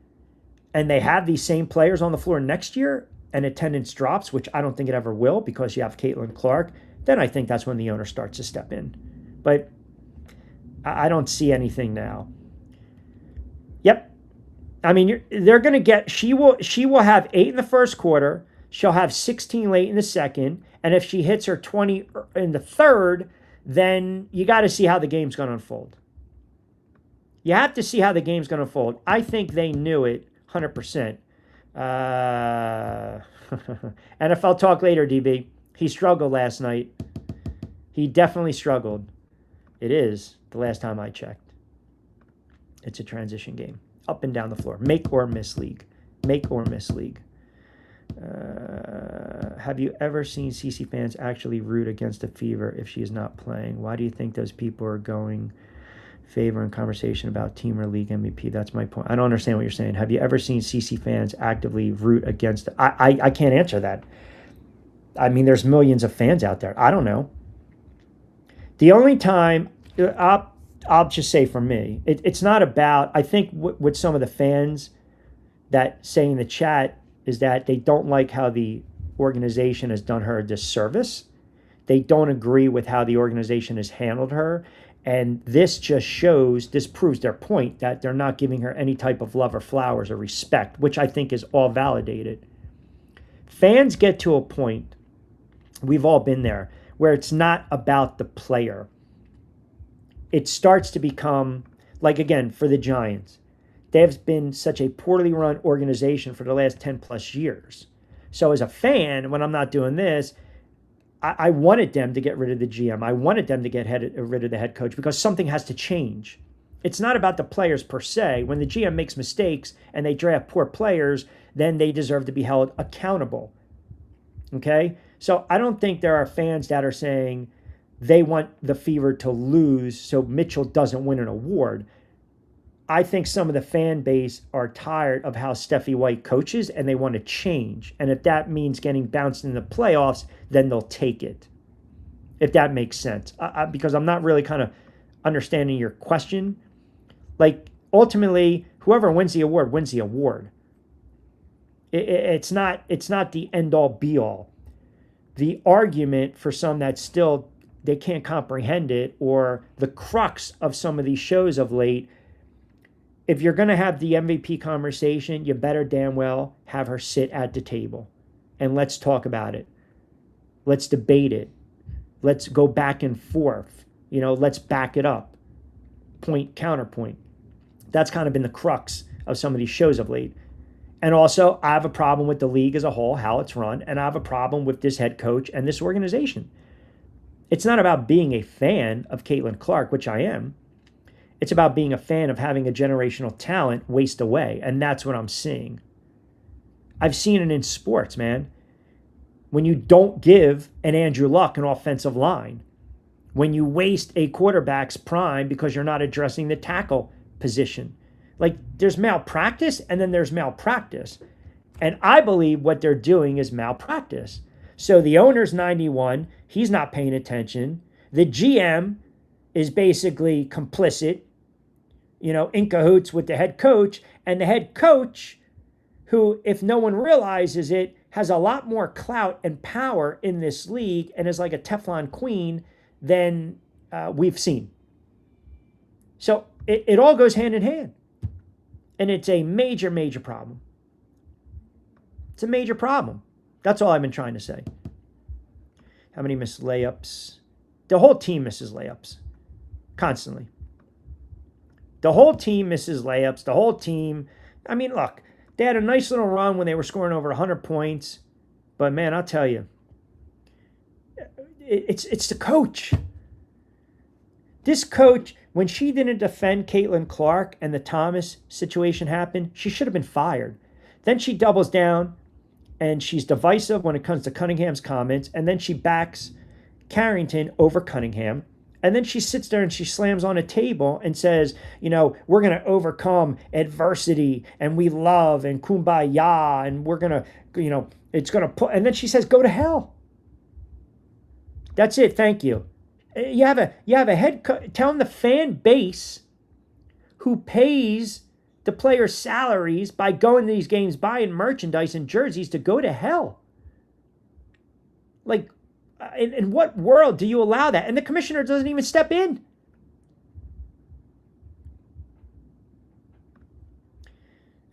and they have these same players on the floor next year and attendance drops, which I don't think it ever will because you have Caitlin Clark, then I think that's when the owner starts to step in. But I don't see anything now. Yep. I mean, they're going to get, she will have 8 in the first quarter. She'll have 16 late in the second. And if she hits her 20 in the third, then you got to see how the game's going to unfold. You have to see how the game's going to unfold. I think they knew it 100%. NFL talk later, DB. He struggled last night. He definitely struggled. It is, the last time I checked. It's a transition game. Up and down the floor. Make or miss league. Make or miss league. Have you ever seen CC fans actually root against a Fever if she is not playing? Why do you think those people are going favor in conversation about team or league MVP? That's my point. I don't understand what you're saying. Have you ever seen CC fans actively root against it? I can't answer that. I mean, there's millions of fans out there. I don't know. The only time, I'll just say for me, it's not about, I think with some of the fans that say in the chat is that they don't like how the organization has done her a disservice. They don't agree with how the organization has handled her. And this just shows, this proves their point that they're not giving her any type of love or flowers or respect, which I think is all validated. Fans get to a point, we've all been there, where it's not about the player. It starts to become, like again, for the Giants, they've been such a poorly run organization for the last 10 plus years. So as a fan, when I'm not doing this, I wanted them to get rid of the GM. I wanted them to get rid of the head coach because something has to change. It's not about the players per se. When the GM makes mistakes and they draft poor players, then they deserve to be held accountable. Okay? So I don't think there are fans that are saying they want the Fever to lose so Mitchell doesn't win an award. I think some of the fan base are tired of how Steffi White coaches and they want to change. And if that means getting bounced in the playoffs, then they'll take it. If that makes sense. Because I'm not really kind of understanding your question. Like, ultimately, whoever wins the award wins the award. It's not the end-all, be-all. The argument for some that still, they can't comprehend it, or the crux of some of these shows of late, if you're going to have the MVP conversation, you better damn well have her sit at the table. And let's talk about it. Let's debate it. Let's go back and forth. Let's back it up. Point, counterpoint. That's kind of been the crux of some of these shows of late. And also, I have a problem with the league as a whole, how it's run, and I have a problem with this head coach and this organization. It's not about being a fan of Caitlin Clark, which I am. It's about being a fan of having a generational talent waste away, and that's what I'm seeing. I've seen it in sports, man. When you don't give an Andrew Luck an offensive line, when you waste a quarterback's prime because you're not addressing the tackle position. Like, there's malpractice and then there's malpractice. And I believe what they're doing is malpractice. So the owner's 91, he's not paying attention. The GM is basically complicit, in cahoots with the head coach. And the head coach, who, if no one realizes it, has a lot more clout and power in this league and is like a Teflon queen than we've seen. So it all goes hand in hand. And it's a major, major problem. It's a major problem. That's all I've been trying to say. How many missed layups? The whole team misses layups. Constantly. The whole team misses layups. The whole team. I mean, look. They had a nice little run when they were scoring over 100 points. But, man, I'll tell you. It's the coach. This coach, when she didn't defend Caitlin Clark and the Thomas situation happened, she should have been fired. Then she doubles down and she's divisive when it comes to Cunningham's comments. And then she backs Carrington over Cunningham. And then she sits there and she slams on a table and says, we're going to overcome adversity and we love and kumbaya and we're going to, it's going to put, and then she says, go to hell. That's it. Thank you. You have a head coach telling the fan base who pays the players' salaries by going to these games, buying merchandise and jerseys to go to hell. Like, in what world do you allow that? And the commissioner doesn't even step in.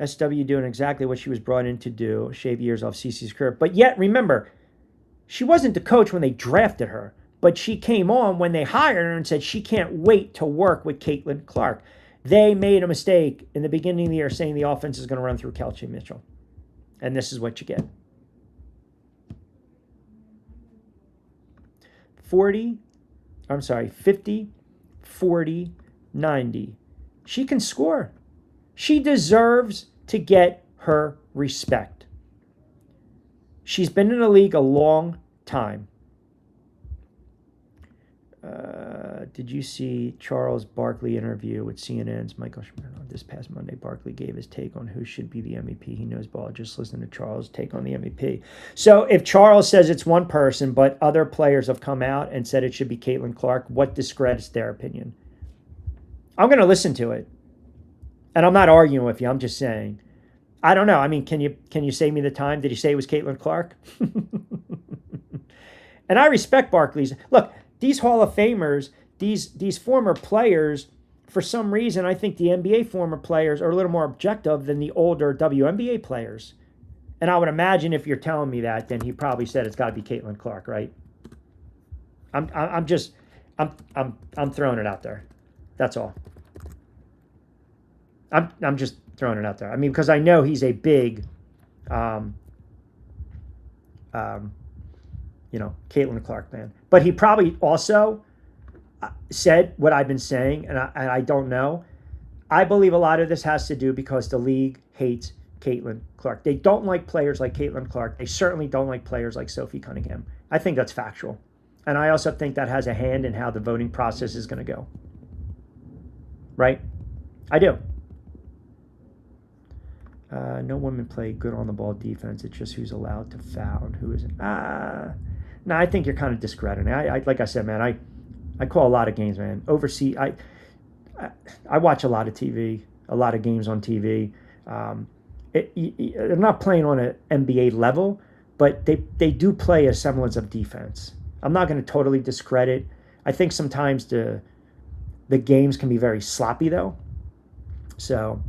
SW doing exactly what she was brought in to do, shave years off Cece's career. But yet, remember, she wasn't the coach when they drafted her. But she came on when they hired her and said she can't wait to work with Caitlin Clark. They made a mistake in the beginning of the year saying the offense is going to run through Kelsey Mitchell. And this is what you get. 50, 40, 90. She can score. She deserves to get her respect. She's been in the league a long time. Did you see Charles Barkley interview with CNN's Michael Schmidt? This past Monday, Barkley gave his take on who should be the MVP. He knows ball. Just listen to Charles' take on the MVP. So if Charles says it's one person, but other players have come out and said it should be Caitlin Clark, what discredits their opinion? I'm going to listen to it. And I'm not arguing with you. I'm just saying. I don't know. I mean, can you save me the time? Did he say it was Caitlin Clark? And I respect Barkley's. Look, these Hall of Famers, these former players, for some reason, I think the NBA former players are a little more objective than the older WNBA players. And I would imagine if you're telling me that, then he probably said it's got to be Caitlin Clark, right? I'm throwing it out there. That's all. I'm just throwing it out there. I mean, because I know he's a big, Caitlin Clark fan. But he probably also said what I've been saying, and I don't know. I believe a lot of this has to do because the league hates Caitlin Clark. They don't like players like Caitlin Clark. They certainly don't like players like Sophie Cunningham. I think that's factual. And I also think that has a hand in how the voting process is going to go. Right? I do. No women play good on the ball defense. It's just who's allowed to foul and who isn't. No, I think you're kind of discrediting. I like I said, man, I call a lot of games, man. Overseas, I watch a lot of TV, a lot of games on TV. They're not playing on an NBA level, but they do play a semblance of defense. I'm not going to totally discredit. I think sometimes the games can be very sloppy, though. So,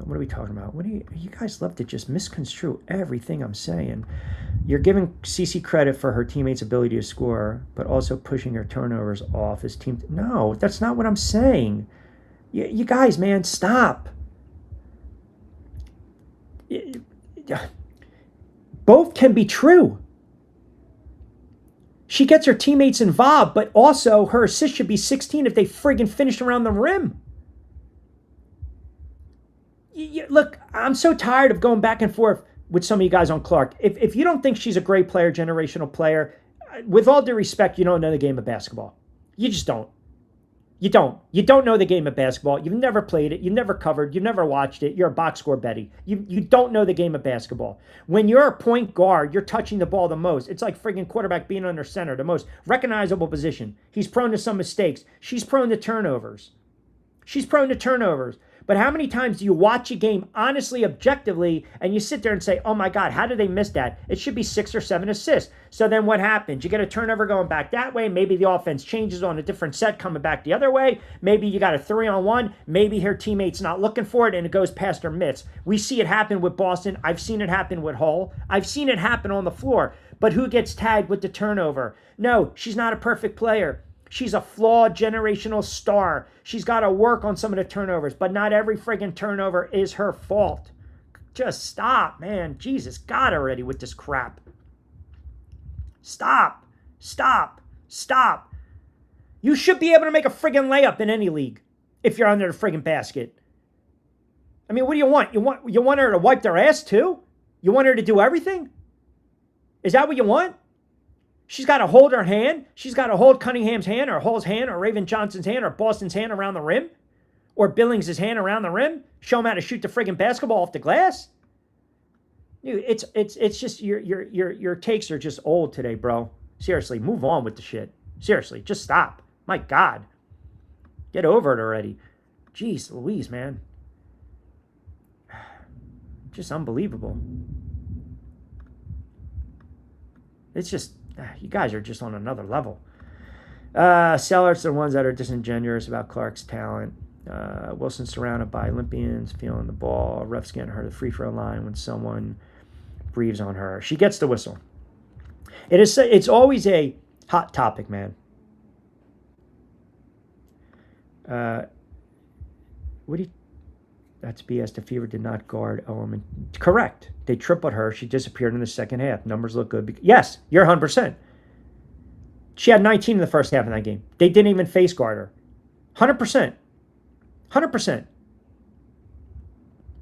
what are we talking about? You guys love to just misconstrue everything I'm saying. You're giving Cece credit for her teammates' ability to score, but also pushing her turnovers off as team. No, that's not what I'm saying. You guys, man, stop. Both can be true. She gets her teammates involved, but also her assist should be 16 if they friggin' finish around the rim. Look, I'm so tired of going back and forth with some of you guys on Clark. If you don't think she's a great player, generational player, with all due respect, you don't know the game of basketball. You just don't. You don't. You don't know the game of basketball. You've never played it. You've never covered. You've never watched it. You're a box score Betty. You don't know the game of basketball. When you're a point guard, you're touching the ball the most. It's like friggin' quarterback being under center, the most recognizable position. He's prone to some mistakes. She's prone to turnovers. She's prone to turnovers. But how many times do you watch a game honestly, objectively, and you sit there and say, oh my God, how did they miss that? It should be 6 or 7 assists. So then what happens? You get a turnover going back that way. Maybe the offense changes on a different set coming back the other way. Maybe you got a 3-on-1. Maybe her teammate's not looking for it and it goes past her mitts. We see it happen with Boston. I've seen it happen with Hull. I've seen it happen on the floor. But who gets tagged with the turnover? No, she's not a perfect player. She's a flawed generational star. She's got to work on some of the turnovers, but not every friggin' turnover is her fault. Just stop, man. Jesus, God already with this crap. Stop. Stop. Stop. You should be able to make a friggin' layup in any league if you're under the friggin' basket. I mean, what do you want? You want her to wipe their ass too? You want her to do everything? Is that what you want? She's got to hold her hand. She's got to hold Cunningham's hand or Hull's hand or Raven Johnson's hand or Boston's hand around the rim or Billings' hand around the rim. Show him how to shoot the friggin' basketball off the glass. Dude, it's just your takes are just old today, bro. Seriously, move on with the shit. Seriously, just stop. My God. Get over it already. Jeez Louise, man. Just unbelievable. It's just... You guys are just on another level. Sellers are the ones that are disingenuous about Clark's talent. Wilson's surrounded by Olympians, feeling the ball. Ref's getting her to the free throw line when someone breathes on her. She gets the whistle. It's always a hot topic, man. That's BS. The Fever did not guard Owen. Correct. They tripled her. She disappeared in the second half. Numbers look good. Yes, you're 100%. She had 19 in the first half in that game. They didn't even face guard her. 100%. 100%.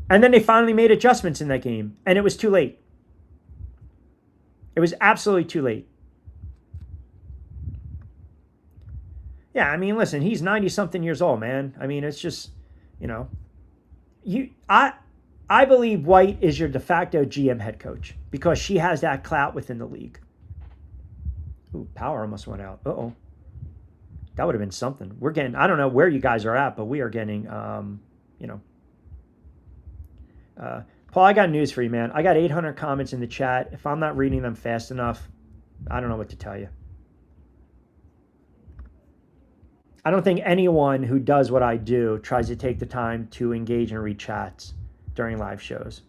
And then they finally made adjustments in that game, and it was too late. It was absolutely too late. Yeah, I mean, listen, he's 90-something years old, man. I mean, it's just, you know... I believe White is your de facto GM head coach because she has that clout within the league. Ooh, power almost went out. Uh-oh. That would have been something. We're getting, I don't know where you guys are at, but we are getting, Paul, I got news for you, man. I got 800 comments in the chat. If I'm not reading them fast enough, I don't know what to tell you. I don't think anyone who does what I do tries to take the time to engage and read chats during live shows.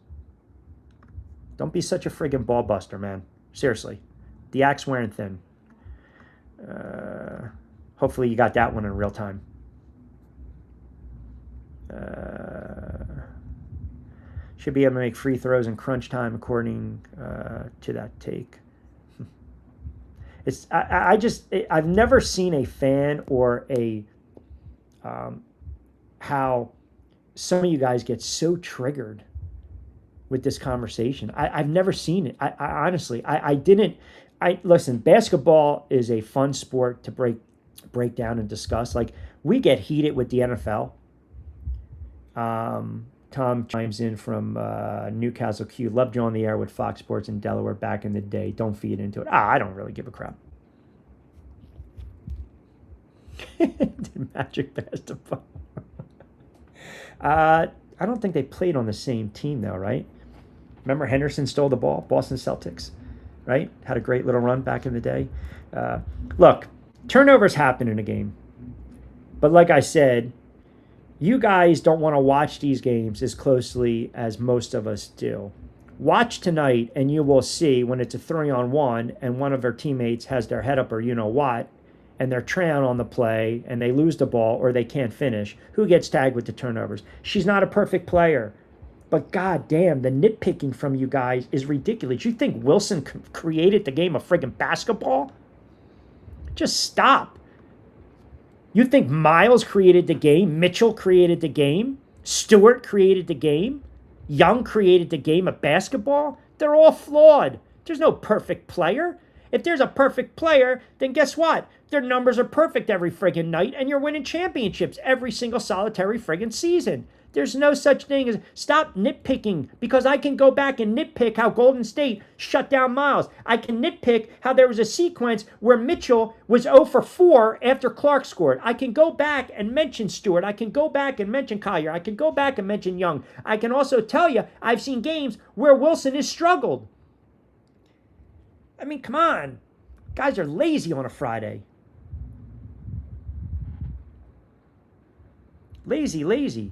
Don't be such a friggin' ball buster, man. Seriously. The axe wearing thin. Hopefully you got that one in real time. Should be able to make free throws in crunch time according to that take. I've never seen a fan or a how some of you guys get so triggered with this conversation. I've never seen it. I honestly, listen, basketball is a fun sport to break down and discuss. Like, we get heated with the NFL. Tom chimes in from Newcastle Q. Loved you on the air with Fox Sports in Delaware back in the day. Don't feed into it. I don't really give a crap. Magic basketball. I don't think they played on the same team, though, right? Remember Henderson stole the ball? Boston Celtics, right? Had a great little run back in the day. Look, turnovers happen in a game. But like I said, you guys don't want to watch these games as closely as most of us do. Watch tonight, and you will see when it's a 3-on-1 and one of their teammates has their head up or you know what, and they're trailing on the play and they lose the ball or they can't finish, who gets tagged with the turnovers? She's not a perfect player. But goddamn, the nitpicking from you guys is ridiculous. You think Wilson created the game of friggin' basketball? Just stop. You think Miles created the game? Mitchell created the game? Stewart created the game? Young created the game of basketball? They're all flawed. There's no perfect player. If there's a perfect player, then guess what? Their numbers are perfect every friggin' night, and you're winning championships every single solitary friggin' season. There's no such thing as stop nitpicking, because I can go back and nitpick how Golden State shut down Miles. I can nitpick how there was a sequence where Mitchell was 0 for 4 after Clark scored. I can go back and mention Stewart. I can go back and mention Collier. I can go back and mention Young. I can also tell you I've seen games where Wilson has struggled. I mean, come on. Guys are lazy on a Friday. Lazy.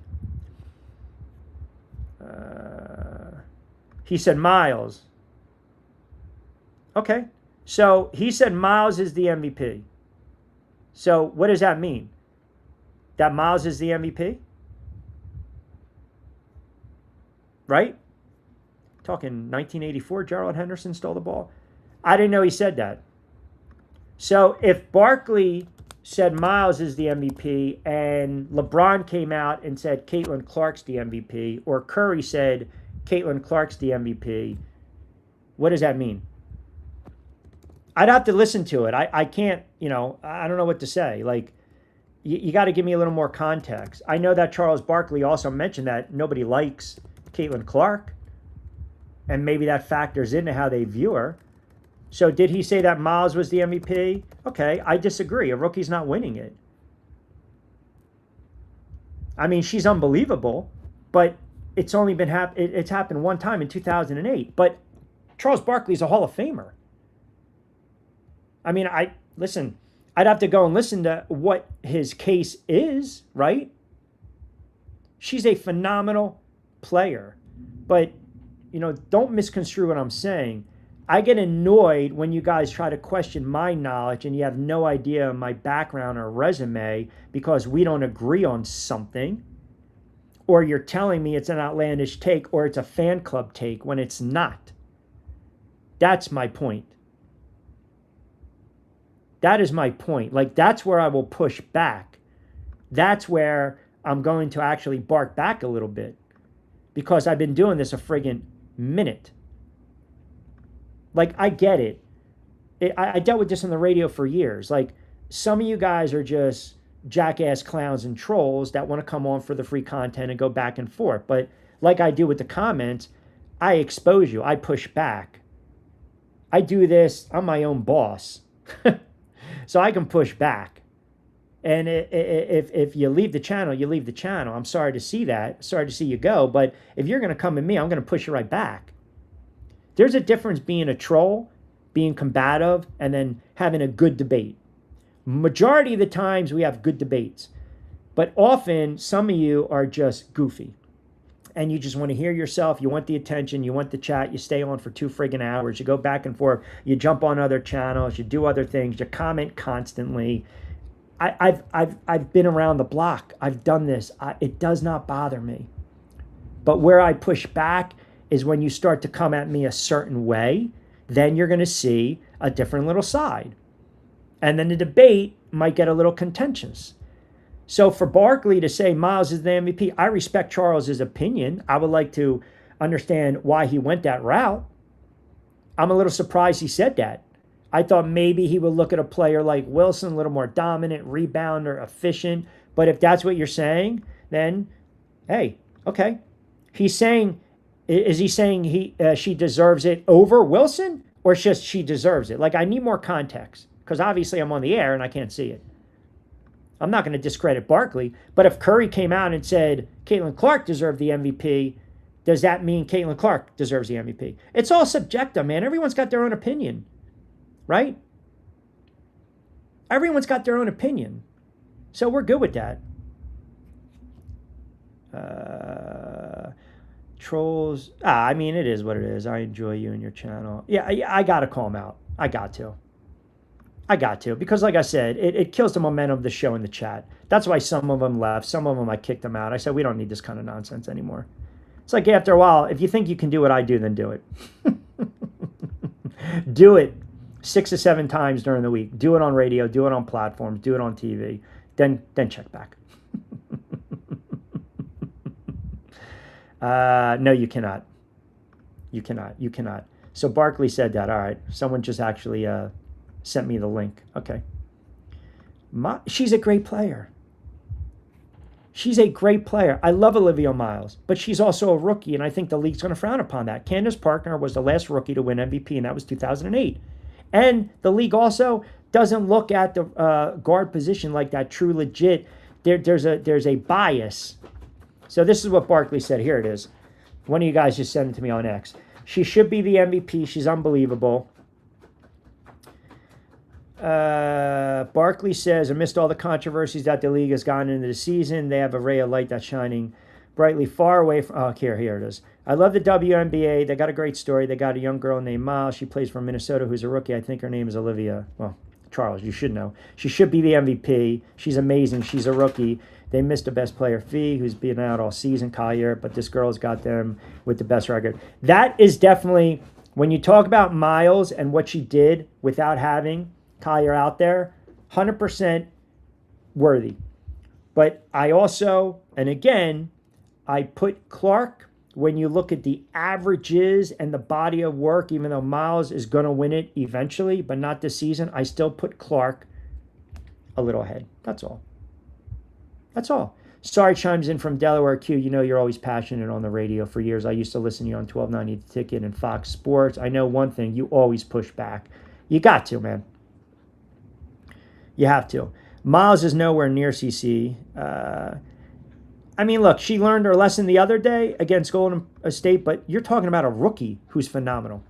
He said Miles. Okay. So he said Miles is the MVP. So what does that mean? That Miles is the MVP? Right? Talking 1984, Gerald Henderson stole the ball. I didn't know he said that. So if Barkley said Miles is the MVP and LeBron came out and said Caitlin Clark's the MVP, or Curry said Caitlin Clark's the MVP, what does that mean? I'd have to listen to it. I can't, I don't know what to say. Like, you got to give me a little more context. I know that Charles Barkley also mentioned that nobody likes Caitlin Clark, and maybe that factors into how they view her. So did he say that Miles was the MVP? Okay, I disagree. A rookie's not winning it. I mean, she's unbelievable, but it's only been it's happened one time in 2008. But Charles Barkley's a Hall of Famer. I mean, I'd have to go and listen to what his case is, right? She's a phenomenal player. But, don't misconstrue what I'm saying. I get annoyed when you guys try to question my knowledge and you have no idea of my background or resume because we don't agree on something, or you're telling me it's an outlandish take or it's a fan club take when it's not. That's my point. That is my point. Like, that's where I will push back. That's where I'm going to actually bark back a little bit, because I've been doing this a friggin' minute. Like, I get it. I dealt with this on the radio for years. Like, some of you guys are just jackass clowns and trolls that want to come on for the free content and go back and forth. But like I do with the comments, I expose you. I push back. I do this. I'm my own boss. So I can push back. And if you leave the channel, you leave the channel. I'm sorry to see that. Sorry to see you go. But if you're going to come at me, I'm going to push you right back. There's a difference being a troll, being combative, and then having a good debate. Majority of the times we have good debates. But often some of you are just goofy. And you just want to hear yourself. You want the attention. You want the chat. You stay on for 2 friggin' hours. You go back and forth. You jump on other channels. You do other things. You comment constantly. I've been around the block. I've done this. It does not bother me. But where I push back is when you start to come at me a certain way, then you're going to see a different little side. And then the debate might get a little contentious. So for Barkley to say Miles is the MVP, I respect Charles's opinion. I would like to understand why he went that route. I'm a little surprised he said that. I thought maybe he would look at a player like Wilson, a little more dominant, rebounder, efficient. But if that's what you're saying, then, hey, okay. He's saying, is he saying she deserves it over Wilson? Or it's just she deserves it? Like, I need more context, because obviously I'm on the air and I can't see it. I'm not going to discredit Barkley, but if Curry came out and said Caitlin Clark deserved the MVP, does that mean Caitlin Clark deserves the MVP? It's all subjective, man. Everyone's got their own opinion, right? Everyone's got their own opinion. So we're good with that. Trolls. I mean, it is what it is. I enjoy you and your channel. Yeah, I got to call him out. I got to. I got to, because like I said, it kills the momentum of the show in the chat. That's why some of them left. Some of them I kicked them out. I said, we don't need this kind of nonsense anymore. It's like after a while, if you think you can do what I do, then do it. Do it 6 or 7 times during the week. Do it on radio. Do it on platforms. Do it on TV. Then check back. No, you cannot. You cannot. You cannot. So Barkley said that. All right. Someone just actually sent me the link. Okay. She's a great player. She's a great player. I love Olivia Miles, but she's also a rookie, and I think the league's going to frown upon that. Candace Parker was the last rookie to win MVP, and that was 2008. And the league also doesn't look at the guard position like that true legit. There's a bias. So this is what Barkley said. Here it is. One of you guys just sent it to me on X. She should be the MVP. She's unbelievable. Barkley says, amidst all the controversies that the league has gotten into the season, they have a ray of light that's shining brightly far away from... Oh, here it is. I love the WNBA. They got a great story. They got a young girl named Miles. She plays for Minnesota, who's a rookie. I think her name is Olivia. Well, Charles, you should know. She should be the MVP. She's amazing. She's a rookie. They missed the best player, Fee, who's been out all season, Collier, but this girl's got them with the best record. That is definitely, when you talk about Miles and what she did without having Collier out there, 100% worthy. But I also, and again, I put Clark, when you look at the averages and the body of work, even though Miles is going to win it eventually, but not this season, I still put Clark a little ahead. That's all. That's all. Sorry chimes in from Delaware Q. You know you're always passionate on the radio. For years, I used to listen to you on 1290 The Ticket and Fox Sports. I know one thing. You always push back. You got to, man. You have to. Miles is nowhere near CC. I mean, look, she learned her lesson the other day against Golden State, but you're talking about a rookie who's phenomenal.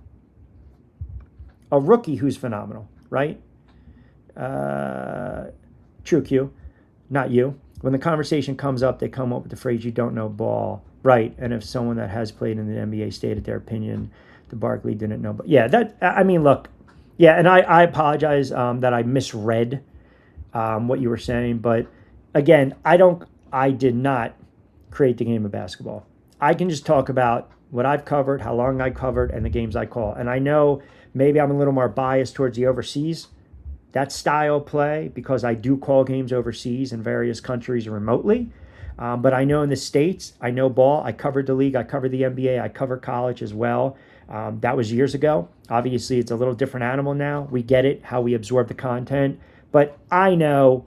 A rookie who's phenomenal, right? True Q, not you. When the conversation comes up, they come up with the phrase, you don't know ball. Right, and if someone that has played in the NBA stated their opinion, the Barkley didn't know. But yeah, I mean, look, yeah, and I apologize that I misread what you were saying. But again, I did not create the game of basketball. I can just talk about what I've covered, how long I covered, and the games I call. And I know maybe I'm a little more biased towards the overseas, that style play, because I do call games overseas in various countries remotely. But I know in the States, I know ball. I covered the league. I covered the NBA. I cover college as well. That was years ago. Obviously, it's a little different animal now. We get it, how we absorb the content. But I know,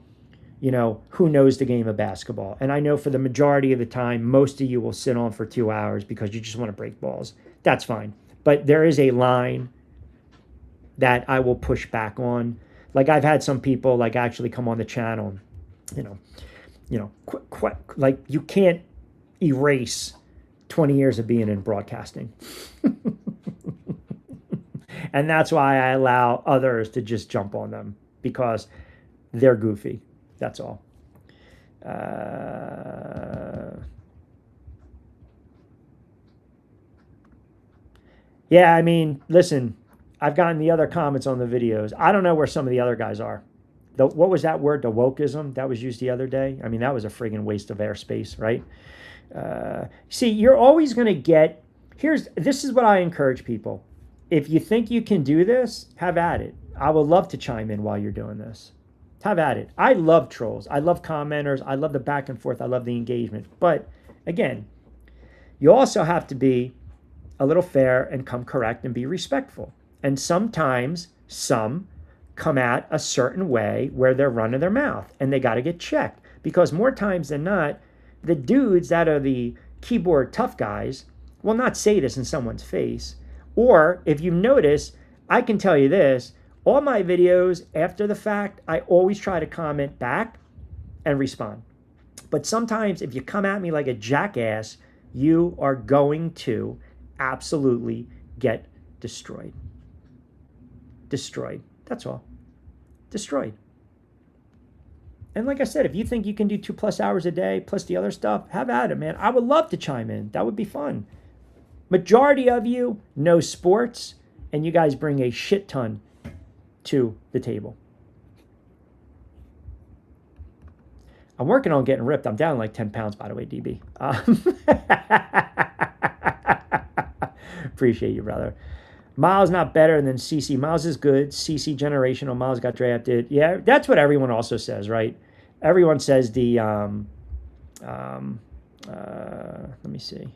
who knows the game of basketball. And I know for the majority of the time, most of you will sit on for 2 hours because you just want to break balls. That's fine. But there is a line that I will push back on. Like I've had some people like actually come on the channel, like you can't erase 20 years of being in broadcasting. And that's why I allow others to just jump on them because they're goofy. That's all. Yeah, I mean, listen, I've gotten the other comments on the videos. I don't know where some of the other guys are. What was that word? The wokeism that was used the other day? I mean, that was a friggin' waste of airspace, right? See, you're always going to get... This is what I encourage people. If you think you can do this, have at it. I would love to chime in while you're doing this. Have at it. I love trolls. I love commenters. I love the back and forth. I love the engagement. But, again, you also have to be a little fair and come correct and be respectful. And sometimes some come at a certain way where they're running their mouth and they got to get checked because more times than not, the dudes that are the keyboard tough guys will not say this in someone's face. Or if you notice, I can tell you this, all my videos after the fact, I always try to comment back and respond. But sometimes if you come at me like a jackass, you are going to absolutely get destroyed. Destroyed. That's all. Destroyed. And like I said, if you think you can do 2+ hours a day plus the other stuff, have at it, man. I would love to chime in. That would be fun. Majority of you know sports, and you guys bring a shit ton to the table. I'm working on getting ripped. I'm down like 10 pounds, by the way, DB. Appreciate you, brother. Miles not better than CC. Miles is good. CC generational. Miles got drafted. Yeah, that's what everyone also says, right? Everyone says the, let me see.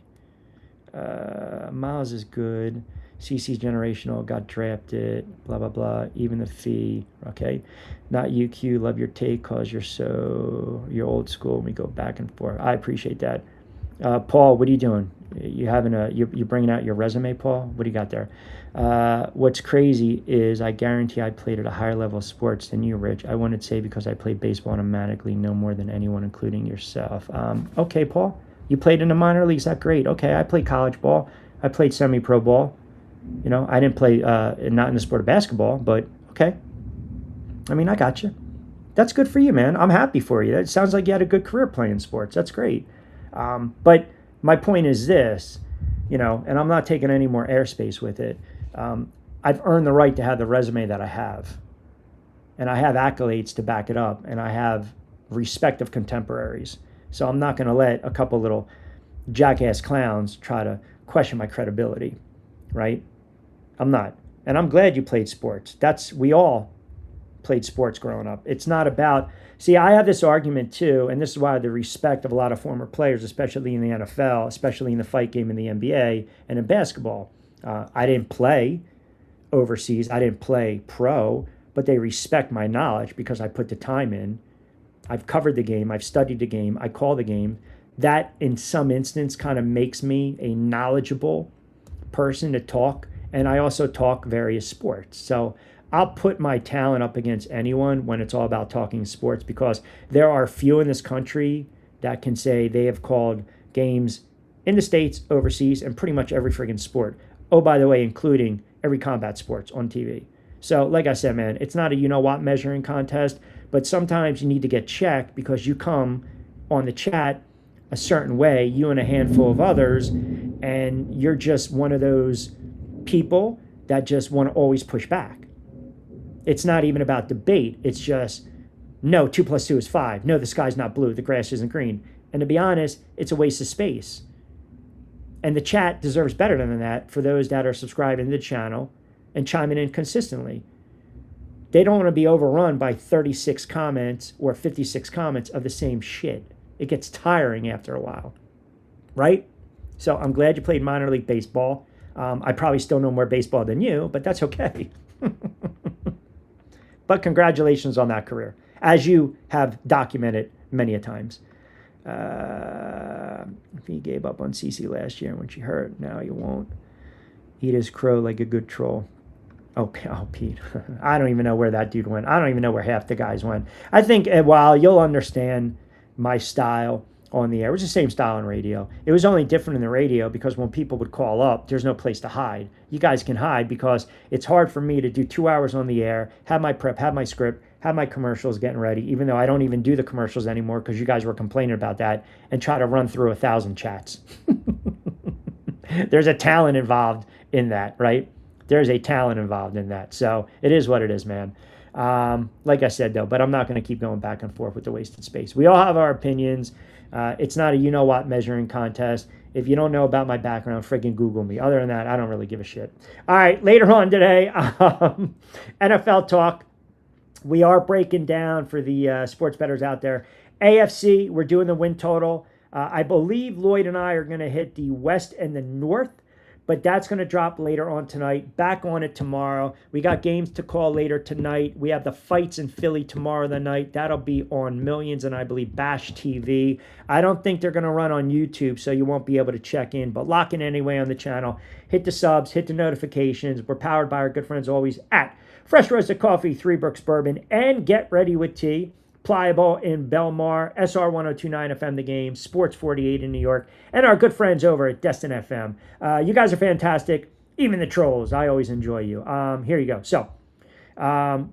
Miles is good. CC's generational, got drafted, blah, blah, blah. Even the fee, okay? Not UQ, love your take because you're old school and we go back and forth. I appreciate that. Paul, what are you doing? You're bringing out your resume, Paul? What do you got there? What's crazy is I guarantee I played at a higher level of sports than you, Rich. I wouldn't say because I played baseball automatically no more than anyone, including yourself. Okay, Paul, you played in the minor leagues. That's great. Okay, I played college ball. I played semi-pro ball. You know, I didn't play, not in the sport of basketball, but okay. I mean, I got you. That's good for you, man. I'm happy for you. It sounds like you had a good career playing sports. That's great. But my point is this, you know, and I'm not taking any more airspace with it. I've earned the right to have the resume that I have. And I have accolades to back it up. And I have respect of contemporaries. So I'm not going to let a couple little jackass clowns try to question my credibility, right? I'm not. And I'm glad you played sports. We all played sports growing up. It's not about, see, I have this argument too, and this is why the respect of a lot of former players, especially in the NFL, especially in the fight game in the NBA and in basketball. I didn't play overseas. I didn't play pro, but they respect my knowledge because I put the time in. I've covered the game. I've studied the game. I call the game. That, in some instance, kind of makes me a knowledgeable person to talk. And I also talk various sports. So I'll put my talent up against anyone when it's all about talking sports because there are few in this country that can say they have called games in the States, overseas, and pretty much every friggin' sport. Oh, by the way, including every combat sports on TV. So like I said, man, it's not a you-know-what measuring contest, but sometimes you need to get checked because you come on the chat a certain way, you and a handful of others, and you're just one of those people that just want to always push back. It's not even about debate. It's just, no, 2 + 2 is 5. No, the sky's not blue. The grass isn't green. And to be honest, it's a waste of space. And the chat deserves better than that for those that are subscribing to the channel and chiming in consistently. They don't want to be overrun by 36 comments or 56 comments of the same shit. It gets tiring after a while, right? So I'm glad you played minor league baseball. I probably still know more baseball than you, but that's okay. But congratulations on that career, as you have documented many a times. He gave up on CC last year when she hurt. Now you won't. Eat his crow like a good troll. Oh, Pete. I don't even know where that dude went. I don't even know where half the guys went. I think, while you'll understand my style on the air, it was the same style on radio. It was only different in the radio because when people would call up, there's no place to hide. You guys can hide because it's hard for me to do 2 hours on the air, have my prep, have my script, have my commercials getting ready, even though I don't even do the commercials anymore because you guys were complaining about that, and try to run through 1,000 chats. There's a talent involved in that, right? There's a talent involved in that. So it is what it is, man. Like I said, though, but I'm not going to keep going back and forth with the wasted space. We all have our opinions. It's not a you-know-what measuring contest. If you don't know about my background, friggin' Google me. Other than that, I don't really give a shit. All right, later on today, NFL talk. We are breaking down for the sports bettors out there. AFC, we're doing the win total. I believe Lloyd and I are going to hit the West and the North, but that's going to drop later on tonight. Back on it tomorrow. We got games to call later tonight. We have the fights in Philly tomorrow the night. That'll be on Millions and I believe Bash TV. I don't think they're going to run on YouTube, so you won't be able to check in, but lock in anyway on the channel. Hit the subs, hit the notifications. We're powered by our good friends always at Fresh Roasted Coffee, Three Brooks Bourbon, and Get Ready with Tea. Pliable in Belmar, SR 1029 FM The Game, Sports 48 in New York, and our good friends over at Destin FM. You guys are fantastic. Even the trolls, I always enjoy you. Here you go. So, the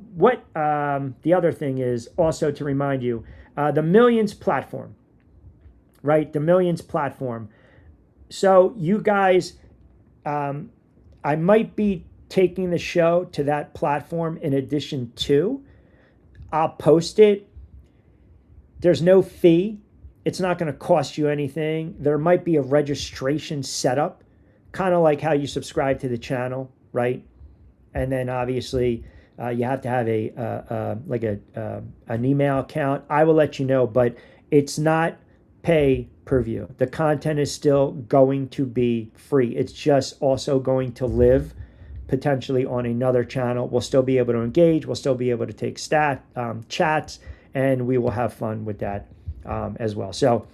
other thing is also to remind you, the Millions platform, right? The Millions platform. So you guys, I might be taking the show to that platform in addition to, I'll post it There's no fee. It's not going to cost you anything. There might be a registration setup, kind of like how you subscribe to the channel, right? And then obviously you have to have an email account. I will let you know, but it's not pay per view. The content is still going to be free. It's just also going to live potentially on another channel. We'll still be able to engage. We'll still be able to take chats, and we will have fun with that as well. So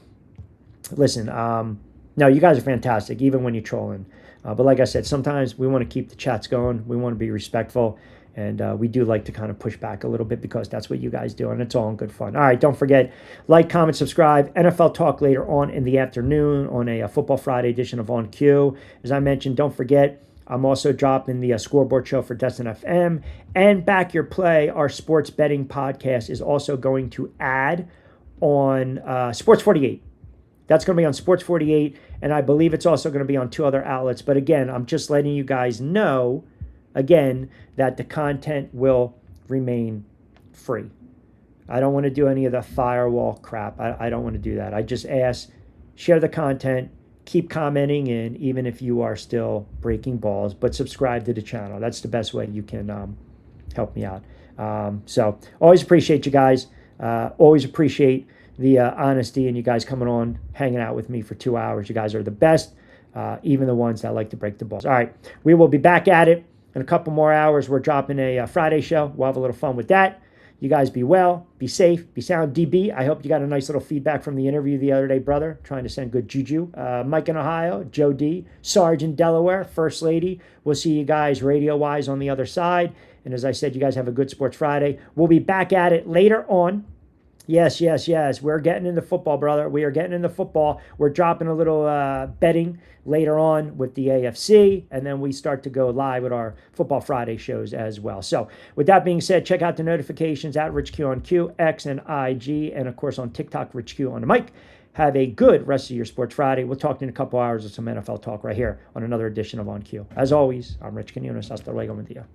listen, no, you guys are fantastic, even when you're trolling. But like I said, sometimes we want to keep the chats going. We want to be respectful. And we do like to kind of push back a little bit because that's what you guys do, and it's all in good fun. All right, don't forget, like, comment, subscribe. NFL talk later on in the afternoon on a Football Friday edition of On Cue. As I mentioned, don't forget, I'm also dropping the scoreboard show for Destin FM. And Back Your Play, our sports betting podcast, is also going to add on Sports 48. That's going to be on Sports 48, and I believe it's also going to be on 2 other outlets. But again, I'm just letting you guys know, again, that the content will remain free. I don't want to do any of the firewall crap. I don't want to do that. I just ask, share the content, keep commenting in, even if you are still breaking balls, but subscribe to the channel. That's the best way you can help me out. So always appreciate you guys. Always appreciate the honesty and you guys coming on, hanging out with me for 2 hours. You guys are the best, even the ones that like to break the balls. All right, we will be back at it. In a couple more hours, we're dropping a Friday show. We'll have a little fun with that. You guys be well, be safe, be sound. DB, I hope you got a nice little feedback from the interview the other day, brother. Trying to send good juju. Mike in Ohio, Joe D, Sarge in Delaware, First Lady. We'll see you guys radio-wise on the other side. And as I said, you guys have a good Sports Friday. We'll be back at it later on. Yes, yes, yes. We're getting into football, brother. We are getting into football. We're dropping a little betting later on with the AFC, and then we start to go live with our Football Friday shows as well. So with that being said, check out the notifications at RichQ on Q, X and IG, and of course on TikTok, RichQ on the mic. Have a good rest of your Sports Friday. We'll talk in a couple hours of some NFL talk right here on another edition of On Q. As always, I'm Rich Quiñones. Hasta luego, my dear.